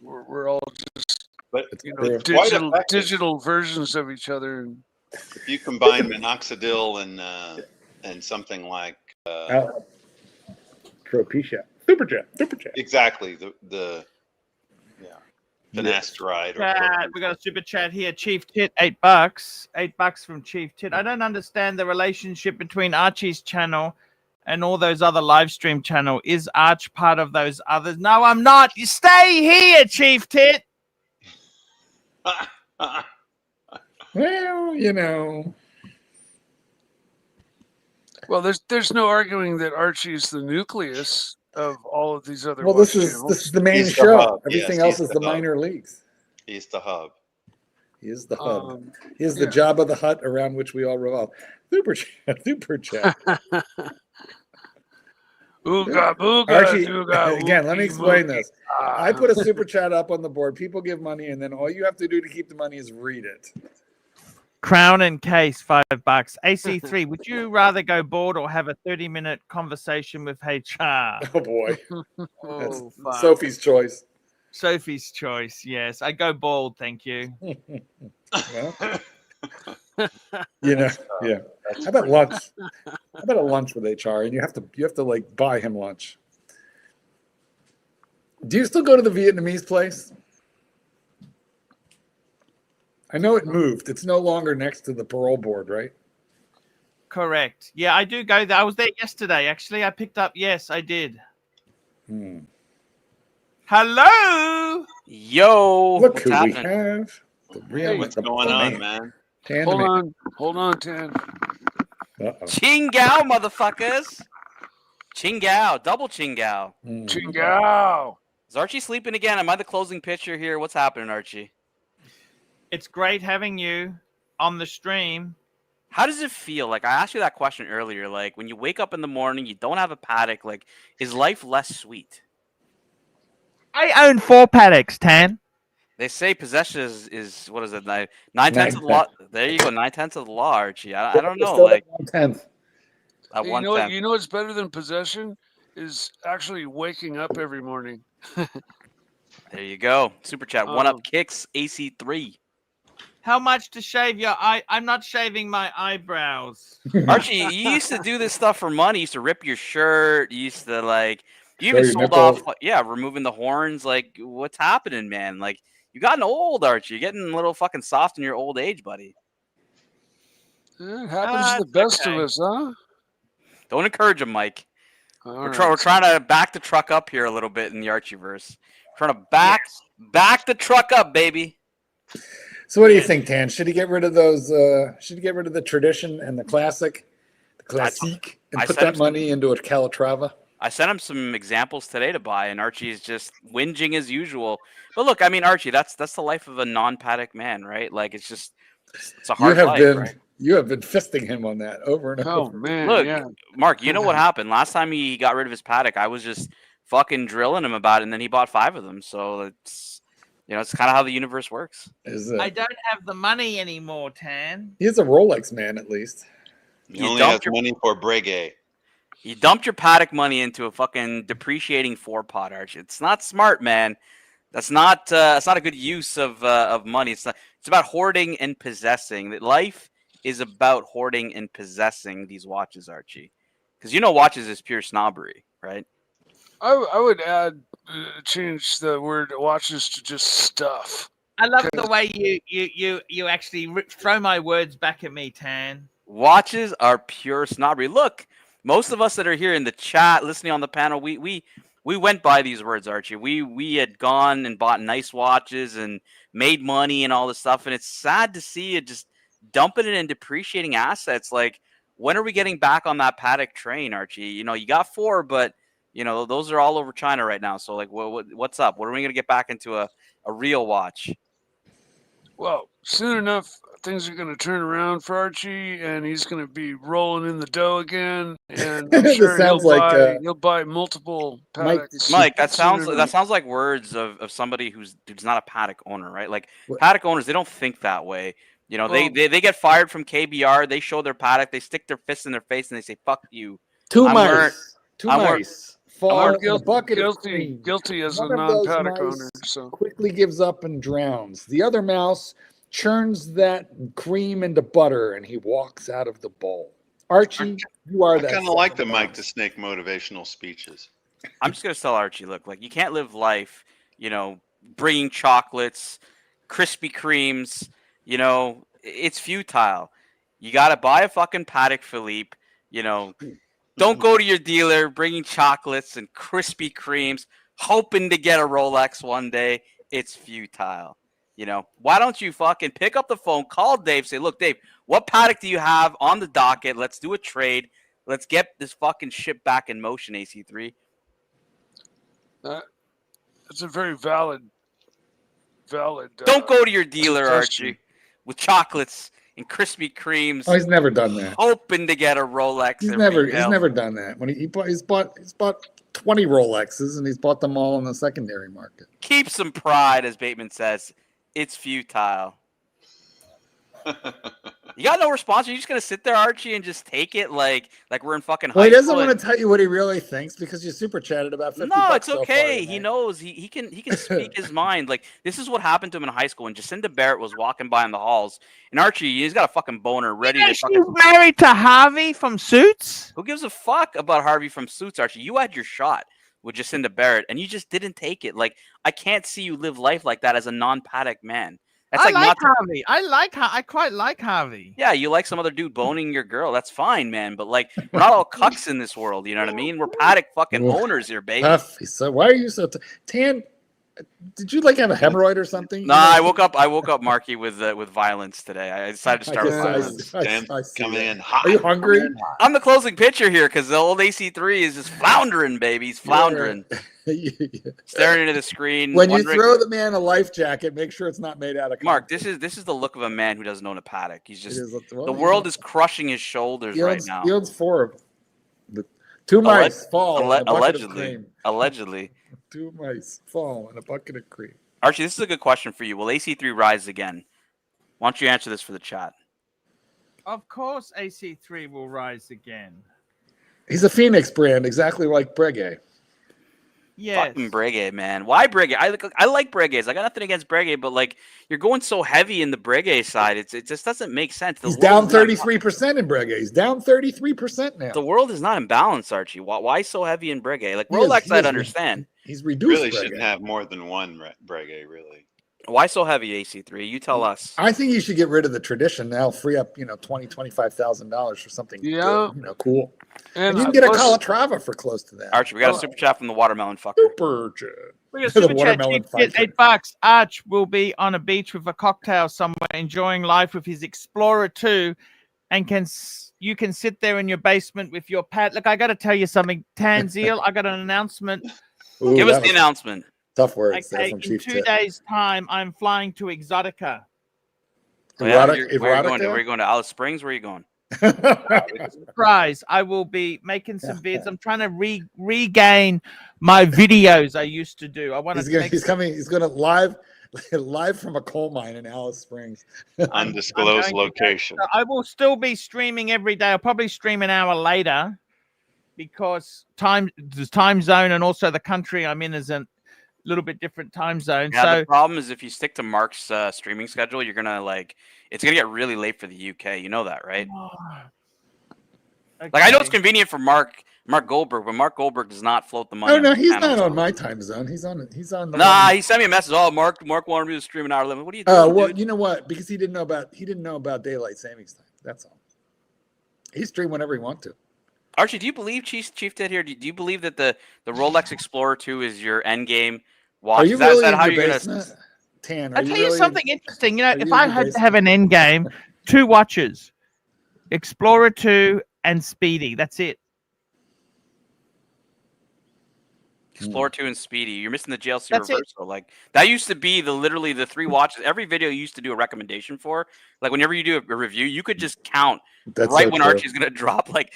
we're all just But it's quite effective. digital versions of each other. If you combine minoxidil and something like Tropecia. Superjet. exactly the finasteride or Chat. We got a super chat here. Chief Tit, $8. $8 from Chief Tit. I don't understand the relationship between Archie's channel and all those other live stream channel. Is Arch part of those others? No, I'm not. You stay here, Chief Tit. Well, Well, there's no arguing that Archie's the nucleus of all of these other. Well, watch this channels. is the main He's the show. hub. Everything Yes, else he's is the the hub. minor leagues. He's the hub. He is the hub. He is the yeah. job of the hut around which we all revolve. Super chat. Ooga booga, Archie, dooga, again, let me oogie explain moogie. this. I put a super chat up on the board. People give money, and then all you have to do to keep the money is read it. Crown and Case, $5. AC3, would you rather go bored or have a 30-minute conversation with HR? Oh boy, Oh, fuck. that's Sophie's choice. Sophie's choice. Yes, I go bald. Thank you. Well, yeah. How about lunch? How about a lunch with HR? And you have to like buy him lunch. Do you still go to the Vietnamese place? I know it moved. It's no longer next to the parole board, right? Correct. Yeah, I do go there. I was there yesterday. Actually, I picked up. Yes, I did. Hello. Yo. Look what's who happening? we have. The real, What's the going on, man. man? Tan Hold man. on, hold on, Tan. Uh-oh. Chingao, motherfuckers. Chingao, double Chingao. Chingao. Is Archie sleeping again? Am I the closing pitcher here? What's happening, Archie? It's great having you on the stream. How does it feel? Like, I asked you that question earlier. Like, when you wake up in the morning, you don't have a paddock. Like, is life less sweet? I own 4 paddocks, Tan. They say possession is what is it? Nine-tenths of the law. There you go, 9/10 of the law, Archie. I don't know. Like, 1/10. at You 1/10. know what's better than possession is actually waking up every morning. There you go. Super chat. One up kicks AC3. How much to shave your eye? I'm not shaving my eyebrows. Archie, you used to do this stuff for money. You used to rip your shirt. You used to you Show even your sold nipple. off, removing the horns. Like, what's happening, man? Like, you gotten old, Archie. You're getting a little fucking soft in your old age, buddy. It happens to the best of us, huh? Don't encourage him, Mike. All We're right. trying to back the truck up here a little bit in the Archieverse. Trying to back the truck up, baby. So what do you think, Tan? Should he get rid of those? Should he get rid of the tradition and the classique, and I put said that him money into a Calatrava? I sent him some examples today to buy, and Archie's just whinging as usual. But look, I mean, Archie, that's the life of a non-paddock man, right? Like, it's a hard life, right? You have been fisting him on that over and Oh over. man, Look, yeah. Mark, you know what happened last time he got rid of his paddock? I was just fucking drilling him about it, and then he bought 5 of them. So You know, it's kind of how the universe works. Is I it? don't have the money anymore, Tan. He's a Rolex man, at least. He only has money for Breguet. You dumped your paddock money into a fucking depreciating 4-pot, Archie. It's not smart, man. That's not a good use of money. It's about hoarding and possessing. That life is about hoarding and possessing these watches, Archie. Because you know watches is pure snobbery, right? I would add change the word watches to just stuff. I love the way you actually throw my words back at me, Tan. Watches are pure snobbery. Look, most of us that are here in the chat, listening on the panel, we went by these words, Archie. We had gone and bought nice watches and made money and all this stuff, and it's sad to see it just dumping it in depreciating assets. Like, when are we getting back on that paddock train, Archie? You know, you got 4, but you know those are all over China right now. So like, what's up? When are we gonna get back into a real watch? Well, soon enough, things are going to turn around for Archie, and he's going to be rolling in the dough again. And I'm sure he'll buy multiple paddocks. Mike, that sounds like words of somebody who's not a paddock owner, right? Like paddock owners, they don't think that way. You know, they get fired from KBR. They show their paddock. They stick their fists in their face and they say, "Fuck you." Two mice fall in a bucket of guilty, cream. guilty as One a of those non-paddock mice owner. So quickly gives up and drowns. The other mouse churns that cream into butter, and he walks out of the bowl. Archie, you are that. I kind of like the Mike the Snake motivational speeches. I'm just gonna tell Archie, look, like you can't live life, you know, bringing chocolates, Krispy Kremes. You know, it's futile. You gotta buy a fucking Patek Philippe. You know, don't go to your dealer bringing chocolates and Krispy Kremes, hoping to get a Rolex one day. It's futile. You know, why don't you fucking pick up the phone, call Dave, say, "Look, Dave, what paddock do you have on the docket? Let's do a trade. Let's get this fucking ship back in motion, AC3." it's a very valid. Don't go to your dealer, Archie, with chocolates and Krispy Kremes. Oh, he's never done that. Hoping to get a Rolex. He's never done that. When he's bought 20 Rolexes, and he's bought them all in the secondary market. Keep some pride, as Bateman says. It's futile. You got no response. Are you just gonna sit there, Archie, and just take it like we're in fucking high school? Well, he doesn't want to tell you what he really thinks because you super chatted about 50 No, bucks it's so okay. far He knows. He can speak his mind. Like, this is what happened to him in high school when Jacinda Barrett was walking by in the halls, and Archie, he's got a fucking boner ready to fucking. She's married to Harvey from Suits. Who gives a fuck about Harvey from Suits, Archie? You had your shot with Jacinda Barrett, and you just didn't take it. Like, I can't see you live life like that as a non-paddock man. That's I like Harvey. I quite like Harvey. Yeah, you like some other dude boning your girl. That's fine, man. But like, we're not all cucks in this world. You know what I mean? We're paddock fucking owners here, baby. Tough. So why are you so Tan? Did you like have a hemorrhoid or something? No, I woke up, Marky, with violence today. I decided to start with violence. Coming in hot. Are you hungry? I'm the closing pitcher here because the old AC3 is just floundering, baby. He's floundering, staring into the screen. When you throw the man a life jacket, make sure it's not made out of. Mark, this is the look of a man who doesn't own a paddock. He's just the world is crushing his shoulders right now. He owns 4 of them. 2 mice fall. Allegedly. 2 mice fall in a bucket of cream. Archie, this is a good question for you. Will AC3 rise again? Why don't you answer this for the chat? Of course, AC3 will rise again. He's a Phoenix brand, exactly like Breguet. Yes. Fucking Breguet, man. Why Breguet? I like Breguets. I got nothing against Breguet, but like you're going so heavy in the Breguet side, it just doesn't make sense. He's down 33% in Breguet. He's down 33% now. The world is not in balance, Archie. Why so heavy in Breguet? Like Rolex, I'd understand. He's reduced. Really Breguet. shouldn't have more than one Breguet, really. Why so heavy, AC3? You tell us. I think you should get rid of the tradition now. Free up, $25,000 for something good, cool. And you can get a Calatrava for close to that. Archie, we got a super chat from the watermelon fucker. Super chat. We got a super chat. $8. Arch will be on a beach with a cocktail somewhere, enjoying life with his Explorer 2, and you can sit there in your basement with your pad. Look, I got to tell you something, Tanzil. I got an announcement. Ooh, give us the announcement. Tough words. Okay, in 2 days' time, I'm flying to Exotica. Where are you going to Alice Springs? Where are you going? Surprise! I will be making some vids. I'm trying to regain my videos I used to do. I want to. He's going to live live from a coal mine in Alice Springs. Undisclosed location. I will still be streaming every day. I'll probably stream an hour later because the time zone and also the country I'm in is a little bit different time zone. Yeah, so the problem is if you stick to Mark's streaming schedule, you're gonna it's gonna get really late for the UK. You know that, right? Okay. Like I know it's convenient for Mark Goldberg, but Mark Goldberg does not float the money. Oh no, on he's channel, not so. on my time zone. He's on the Nah, one- he sent me a message. Oh, Mark wanted me to stream an hour limit. What are you doing? Oh well, dude? you know what? Because he didn't know about daylight savings time. That's all. He stream whenever he wants to. Archie, do you believe Chief did here? Do you believe that the Rolex Explorer 2 is your end game watch? Are you Is that really in how your you're basement? Tan, I'll tell you something interesting. You know, are if you I in your had to have an end game, 2 watches, Explorer 2 and Speedy. That's it. Explorer 2 and Speedy. You're missing the JLC That's it. reversal. Like that used to be literally the 3 watches. Every video you used to do a recommendation for. Like whenever you do a review, you could just count That's right so when true. Archie's gonna drop. Like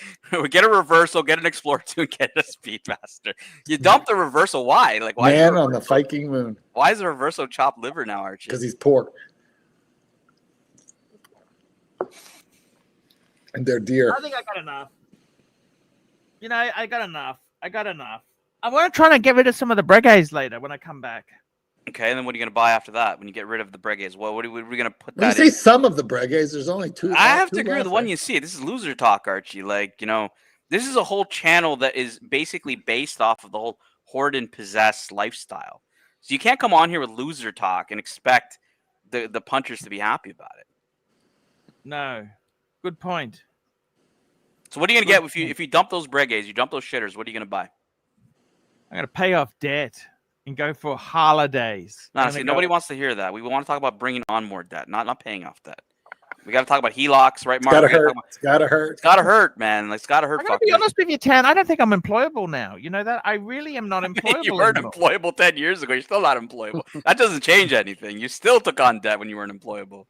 get a reversal, get an Explorer 2, and get a Speedmaster. You dump the reversal. Why? Like why? Man on the Viking moon. Why is the reversal chopped liver now, Archie? Because he's poor. And they're dear. I think I got enough. You know, I got enough. I'm going to try to get rid of some of the Breguets later when I come back. Okay, and then what are you gonna buy after that? When you get rid of the Breguets, what are we gonna put When you that say in? some of the Breguets, there's only 2. I have to 2 agree with left, the one right? you see. This is loser talk, Archie. Like, this is a whole channel that is basically based off of the whole hoard and possess lifestyle. So you can't come on here with loser talk and expect the punchers to be happy about it. No. Good point. So what are you gonna get if you dump those Breguets, you dump those shitters? What are you gonna buy? I'm going to pay off debt and go for holidays. No, see, nobody wants to hear that. We want to talk about bringing on more debt, not paying off debt. We got to talk about HELOCs, right, Mark? Gotta hurt. It's gotta hurt. It's gotta hurt, man. Like, it's gotta hurt. I'm going to be honest with you, Tan. I don't think I'm employable now. You know that? I really am not employable. You weren't anymore. employable 10 years ago. You're still not employable. That doesn't change anything. You still took on debt when you weren't employable.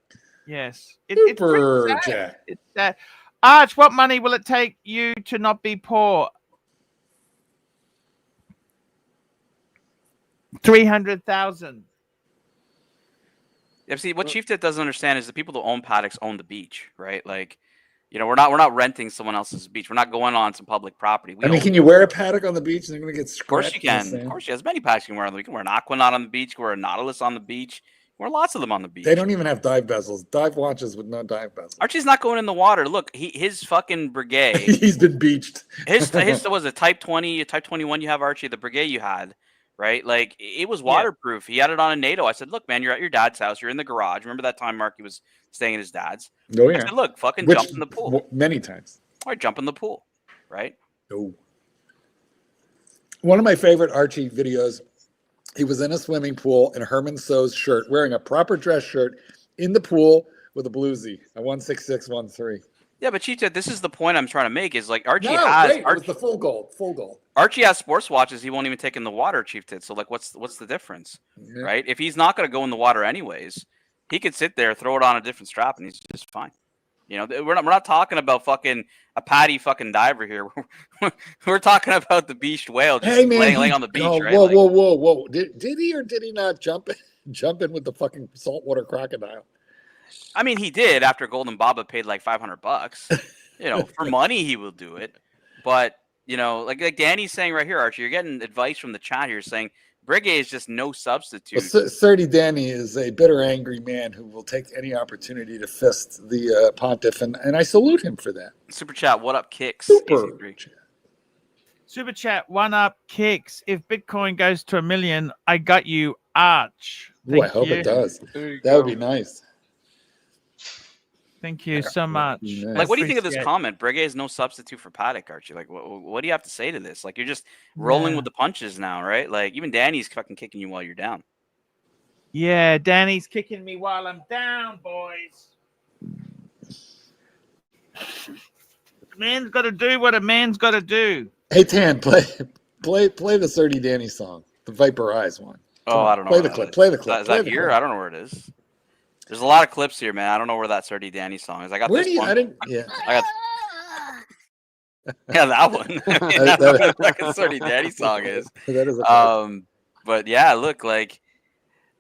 Yes. Super it's pretty sad. Jack. It's sad. Arch, what money will it take you to not be poor? 300,000. Yeah, see, what Chief Tit doesn't understand is the people that own paddocks own the beach, right? Like, we're not renting someone else's beach. We're not going on some public property. I mean, can you wear a paddock on the beach and they're going to get Of course scratched? you can. Of course you. As many paddocks you can wear on the beach. You can wear an Aquanaut on the beach. You can wear a Nautilus on the beach. You can wear lots of them on the beach. They don't even have dive bezels. Dive watches with no dive bezels. Archie's not going in the water. Look, his fucking Breguet. He's been beached. his was a Type 20, a Type 21 you have, Archie, the Breguet you had, right? Like, it was waterproof. He had it on a NATO. I said, look, man, you're at your dad's house. You're in the garage. Remember that time Marky was staying at his dad's? Oh, I yeah. said, look, fucking Which- jump in the pool. Many times. All right, jump in the pool, right? No. One of my favorite Archie videos, he was in a swimming pool in a Herman So's shirt, wearing a proper dress shirt in the pool with a bluesy, a 16613. Yeah, but Chief Tit, this is the point I'm trying to make is like Archie No, has wait, it was the full gold. Archie has sports watches. He won't even take in the water, Chief Tit. So like, what's the difference, Yeah. right? If he's not going to go in the water anyways, he could sit there, throw it on a different strap, and he's just fine. We're not talking about fucking a patty fucking diver here. We're talking about the beached whale just Hey man, laying on the beach, right? Whoa, Like, whoa! Did he or did he not jump in with the fucking saltwater crocodile? I mean, he did after Golden Baba paid like $500. For money he will do it, but like Danny's saying right here, Archie, you're getting advice from the chat here saying Breguet is just no substitute. Well, Surdy Danny is a bitter, angry man who will take any opportunity to fist the pontiff, and I salute him for that. Super chat, what up, Kicks? Super. AC3. Super chat, 1UP Kicks. If Bitcoin goes to 1 million, I got you, Arch. Ooh, I hope it does. That would be nice. Thank you so much. Like, what do you think of this Appreciate- comment? Breguet is no substitute for paddock, Archie. Like, what do you have to say to this? Like, you're just rolling Yeah. with the punches now, right? Like, even Danny's fucking kicking you while you're down. Yeah, Danny's kicking me while I'm down, boys. A man's got to do what a man's got to do. Hey Tan, play the Surdy Danny song, the Viper Eyes one. Oh, Come on, I don't know. Play where the that clip. is. Play the clip. Is play that the here? clip. I don't know where it is. There's a lot of clips here, man. I don't know where that Surdy Danny song is. I got Where this do you? one. I didn't. Yeah. I got. Yeah, that one. I mean, that's what the fucking Surdy Danny song is. That is a But yeah, look, like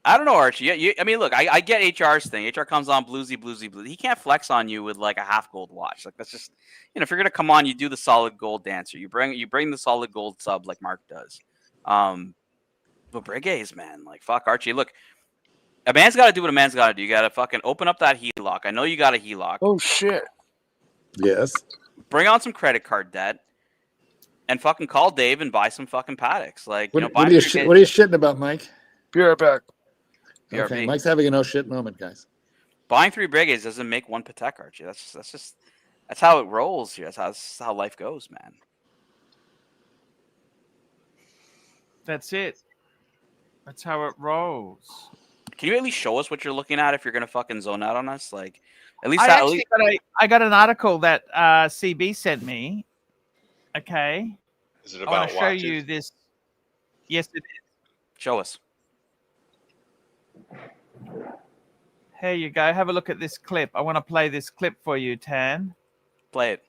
I don't know, Archie. I mean, look, I get HR's thing. HR comes on bluesy. He can't flex on you with like a half gold watch. Like that's just, if you're gonna come on, you do the solid gold dancer. You bring the solid gold sub like Mark does. But Breguet's, man, like fuck Archie. Look, a man's got to do what a man's got to do. You got to fucking open up that HELOC. I know you got a HELOC. Oh shit. Yes. Bring on some credit card debt. And fucking call Dave and buy some fucking paddocks. Like, what are you shitting about, Mike? Be right back. Okay, Mike's having a no shit moment, guys. Buying 3 Breguets doesn't make 1 Patek, Archie. That's how it rolls here. That's how life goes, man. That's it. That's how it rolls. Can you at least show us what you're looking at if you're gonna fucking zone out on us? Like, at least I got an article that CB sent me. Okay. Is it I about want to show watches? you this. Yes, it is. Show us. Here you go. Have a look at this clip. I want to play this clip for you, Tan. Play it.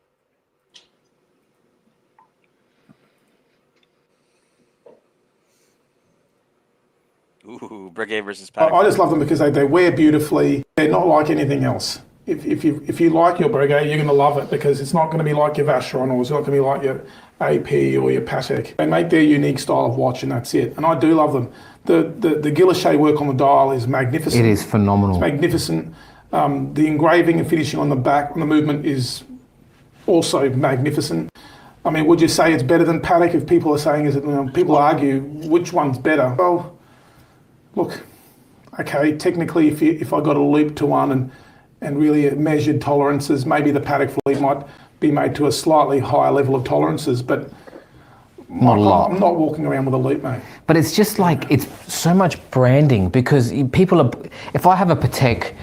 Ooh, Breguet versus Patek. I just love them because they wear beautifully. They're not like anything else. If you like your Breguet, you're going to love it because it's not going to be like your Vacheron or it's not going to be like your AP or your Patek. They make their unique style of watch and that's it. And I do love them. The guilloche work on the dial is magnificent. It is phenomenal. It's magnificent. The engraving and finishing on the back, on the movement is also magnificent. I mean, would you say it's better than Patek if people are saying, people argue, which one's better? Well, look, okay, technically if I got a loop to one and really measured tolerances, maybe the Patek Philippe might be made to a slightly higher level of tolerances, but not a lot. I'm not walking around with a loop, mate. But it's just like, it's so much branding because people are, if I have a Patek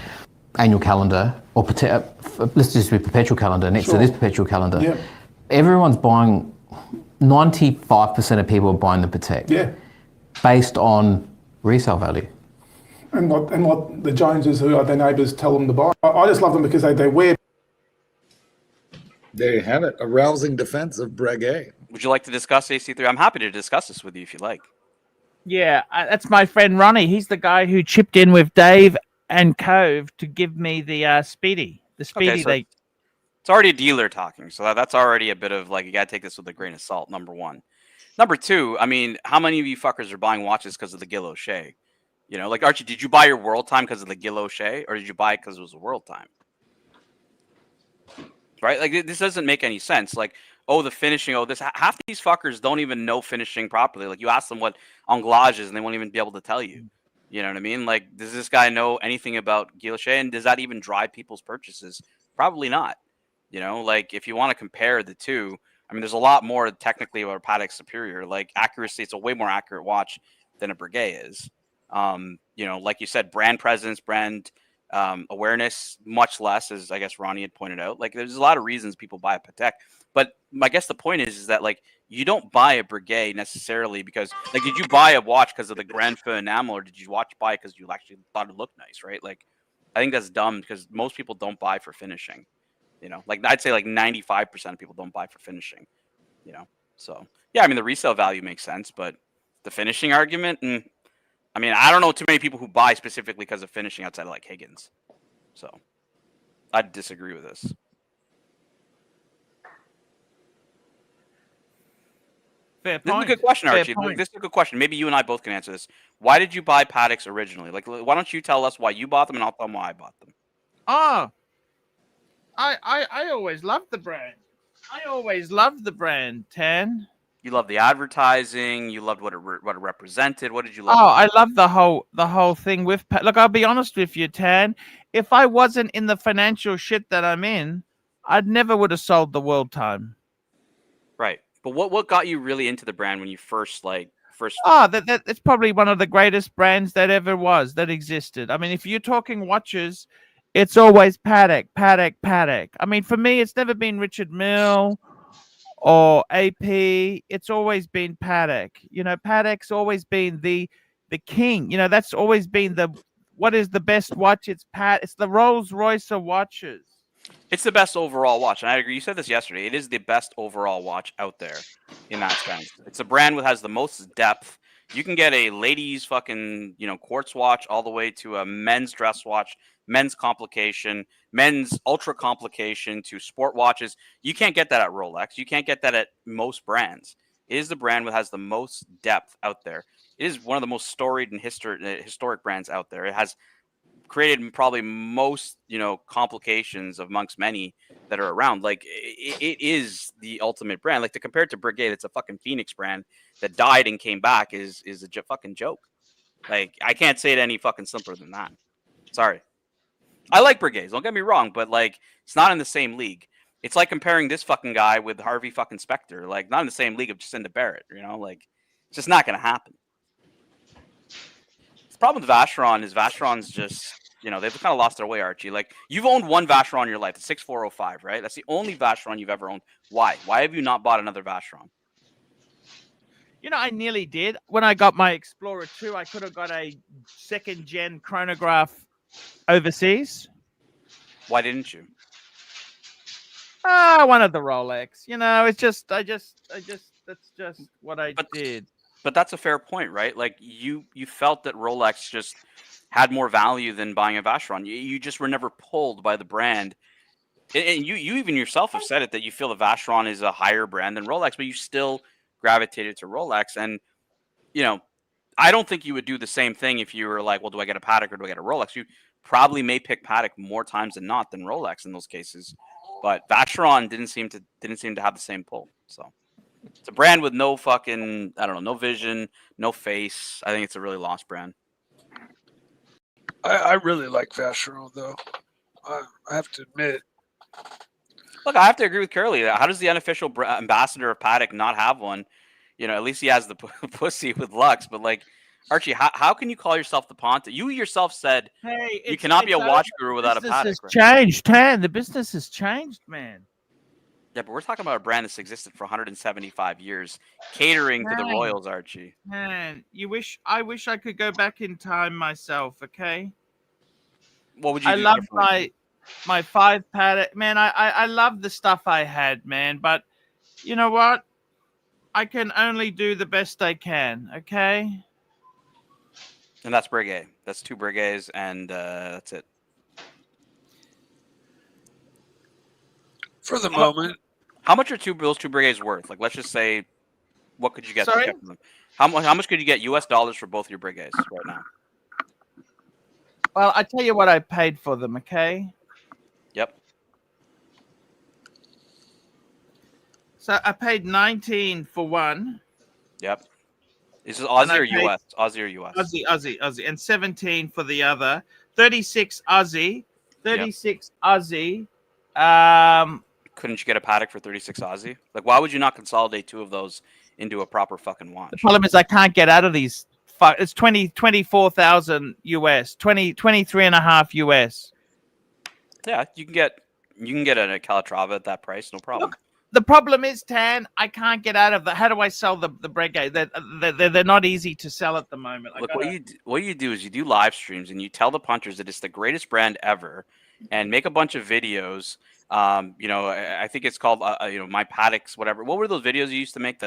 annual calendar or Patek, let's just do perpetual calendar next to this perpetual calendar, yeah. Everyone's buying, 95% of people are buying the Patek. Yeah. Based on resale value. And what the Joneses, who are their neighbours, tell them to buy. I just love them because they wear. There you have it. A rousing defense of Breguet. Would you like to discuss AC3? I'm happy to discuss this with you if you like. Yeah, that's my friend Ronnie. He's the guy who chipped in with Dave and Cove to give me the Speedy. The Speedy. Okay, so it's already a dealer talking, so that's already a bit of like, you got to take this with a grain of salt, number one. Number two, I mean, how many of you fuckers are buying watches because of the guilloche? Like Archie, did you buy your World Time because of the guilloche, or did you buy it because it was a World Time? Right? Like, this doesn't make any sense. Like, oh, the finishing, half these fuckers don't even know finishing properly. Like, you ask them what anglage is, and they won't even be able to tell you. You know what I mean? Like, does this guy know anything about guilloche, and does that even drive people's purchases? Probably not. Like, if you want to compare the two, I mean, there's a lot more technically about a Patek Superior. Like, accuracy, it's a way more accurate watch than a Breguet is. Like you said, brand presence, brand awareness, much less, as I guess Ronnie had pointed out. Like, there's a lot of reasons people buy a Patek. But I guess the point is that, like, you don't buy a Breguet necessarily because, like, did you buy a watch because of the Grand Feu enamel, or did you buy it because you actually thought it looked nice, right? Like, I think that's dumb because most people don't buy for finishing. Like, I'd say like 95% of people don't buy for finishing, So, yeah, I mean, the resale value makes sense, but the finishing argument, I mean, I don't know too many people who buy specifically because of finishing outside of like Higgins. So, I'd disagree with this. Fair point. This is a good question, Archie. Fair point. This is a good question. Maybe you and I both can answer this. Why did you buy Pateks originally? Like, why don't you tell us why you bought them, and I'll tell them why I bought them. Oh, I always loved the brand. Tan. You love the advertising. You loved what it represented. What did you love? Oh, I love the whole thing with. Look, I'll be honest with you, Tan. If I wasn't in the financial shit that I'm in, I'd never would have sold the World Time. Right, but what got you really into the brand when you first? Oh, that's probably one of the greatest brands that ever existed. I mean, if you're talking watches, it's always Patek. I mean, for me, it's never been Richard Mille or AP. It's always been Patek. Patek's always been the king. That's always been what is the best watch? It's the Rolls Royce of watches. It's the best overall watch, and I agree. You said this yesterday. It is the best overall watch out there in that sense. It's a brand that has the most depth. You can get a ladies fucking, quartz watch all the way to a men's dress watch, men's complication, men's ultra complication to sport watches. You can't get that at Rolex. You can't get that at most brands. It is the brand that has the most depth out there. It is one of the most storied and historic brands out there. It has created probably most, complications amongst many that are around. Like it is the ultimate brand. Like to compare it to Brigade, it's a fucking Phoenix brand that died and came back is a fucking joke. Like I can't say it any fucking simpler than that. Sorry. I like Brigades, don't get me wrong, but like it's not in the same league. It's like comparing this fucking guy with Harvey fucking Specter. Like not in the same league of Jacinda Barrett, like it's just not gonna happen. The problem with Vacheron is Vacheron's just, they've kind of lost their way, Archie. Like, you've owned one Vacheron in your life, the 6405, right? That's the only Vacheron you've ever owned. Why? Why have you not bought another Vacheron? I nearly did. When I got my Explorer 2, I could have got a second-gen chronograph overseas. Why didn't you? I wanted the Rolex. It's just, that's just what I did. But that's a fair point, right? Like you felt that Rolex just had more value than buying a Vacheron. You just were never pulled by the brand. And you even yourself have said it that you feel the Vacheron is a higher brand than Rolex, but you still gravitated to Rolex. And, I don't think you would do the same thing if you were like, well, do I get a Patek or do I get a Rolex? You probably may pick Patek more times than not than Rolex in those cases. But Vacheron didn't seem to have the same pull. So it's a brand with no fucking, I don't know, no vision, no face. I think it's a really lost brand. I really like Vacheron, though. I have to admit. Look, I have to agree with Curly. How does the unofficial ambassador of Patek not have one? At least he has the pussy with Lux. But like, Archie, how can you call yourself the Ponte? You yourself said you cannot be a watch guru without a Patek. Business has changed, Tan. The business has changed, man. Yeah, but we're talking about a brand that's existed for 175 years, catering to the royals, Archie. Man, I wish I could go back in time myself, okay? What would you do? I love my 5 Patek. Man, I love the stuff I had, man. But you know what? I can only do the best I can, okay? And that's Breguet. That's 2 Breguets, and that's it. For the moment. How much are those 2 Breguets worth? Like, let's just say, what could you get? Sorry? For them? How much could you get US dollars for both your Breguets right now? Well, I tell you what I paid for them, okay? Yep. So I paid 19 for one. Yep. Is it Aussie or US? Aussie or US? Aussie. And 17 for the other. 36 Aussie. 36 Aussie. Couldn't you get a Patek for 36 Aussie? Like, why would you not consolidate 2 of those into a proper fucking watch? The problem is I can't get out of these. It's 24,000 US, 23 and a half US. Yeah, you can get a Calatrava at that price, no problem. Look, the problem is, Tan, I can't get out of that. How do I sell the Breguet? They're not easy to sell at the moment. Look, what you do is you do live streams and you tell the punters that it's the greatest brand ever, and make a bunch of videos. I think it's called my Pateks, whatever. What were those videos you used to make?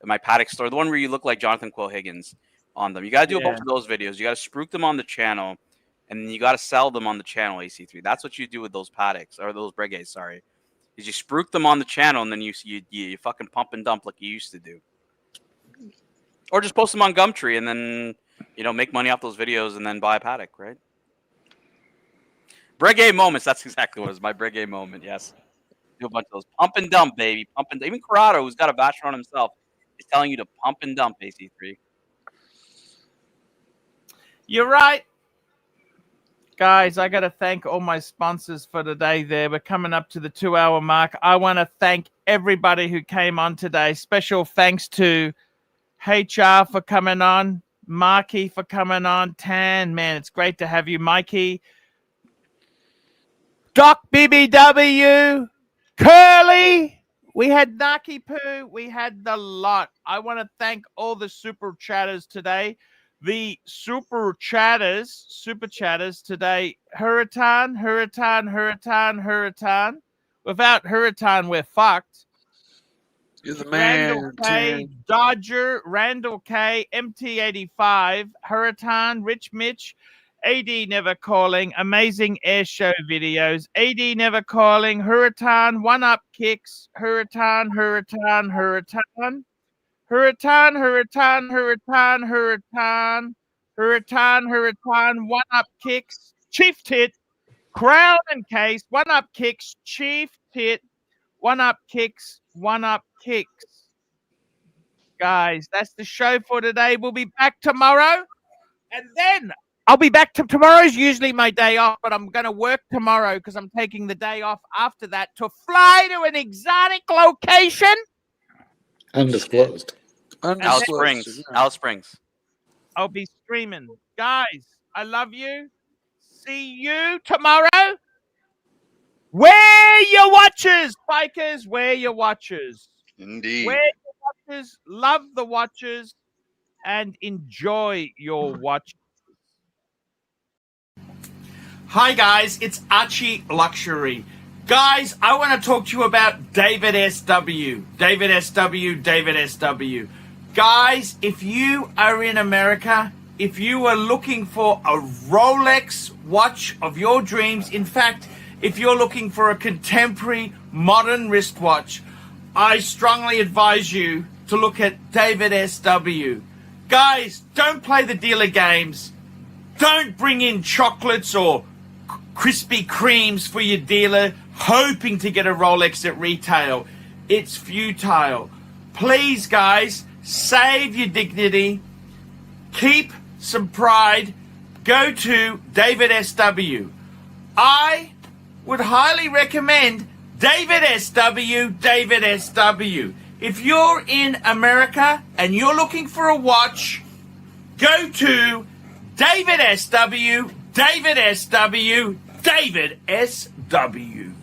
My Patek store, the one where you look like Jonathan Quill Higgins on them. You got to do a bunch of those videos. You got to spruik them on the channel, and then you got to sell them on the channel. AC3. That's what you do with those Pateks or those Breguets. Sorry, is you spruik them on the channel, and then you fucking pump and dump like you used to do, or just post them on Gumtree, and then make money off those videos, and then buy a Patek, right? Breguet moments. That's exactly what it was. My Breguet moment. Yes. Do a bunch of those pump and dump, baby. Pump and even Corrado, who's got a Vacheron himself, is telling you to pump and dump, AC3. You're right. Guys, I got to thank all my sponsors for today there. We're coming up to the 2-hour mark. I want to thank everybody who came on today. Special thanks to HR for coming on, Marky for coming on, Tan, man, it's great to have you, Mikey, Doc BBW, Curly, we had Naki Poo, we had the lot. I want to thank all the super chatters today. The super chatters today. Hurritan. Without Hurritan, we're fucked. You're the Randall man, K, Tim. Dodger, Randall K, MT85, Hurritan, Rich Mitch, AD Never Calling, Amazing Air Show Videos, AD Never Calling, Hurritan, One Up Kicks, Hurritan, Hurritan, Hurritan, Hurritan, Hurritan, Hurritan, Hurritan, Hurritan, Hurritan, One Up Kicks, Chief Tit, Crown and Case, One Up Kicks, Chief Tit, One Up Kicks, One Up Kicks. Guys, that's the show for today. We'll be back tomorrow. And then I'll be back tomorrow's usually my day off, but I'm going to work tomorrow because I'm taking the day off after that to fly to an exotic location. Undisclosed. Alice Springs. Alice Springs. I'll be streaming. Guys, I love you. See you tomorrow. Wear your watches, bikers. Wear your watches. Indeed. Wear your watches. Love the watches. And enjoy your watches. Hi, guys. It's ArchieLuxury. Guys, I want to talk to you about David SW. David SW, David SW. Guys, if you are in America, if you are looking for a Rolex watch of your dreams, in fact, if you're looking for a contemporary modern wristwatch, I strongly advise you to look at David SW. Guys, don't play the dealer games. Don't bring in chocolates or Krispy Kremes for your dealer hoping to get a Rolex at retail. It's futile. Please, guys, save your dignity. Keep some pride. Go to David SW. I would highly recommend David SW, David SW. If you're in America and you're looking for a watch, go to David SW, David SW, David SW.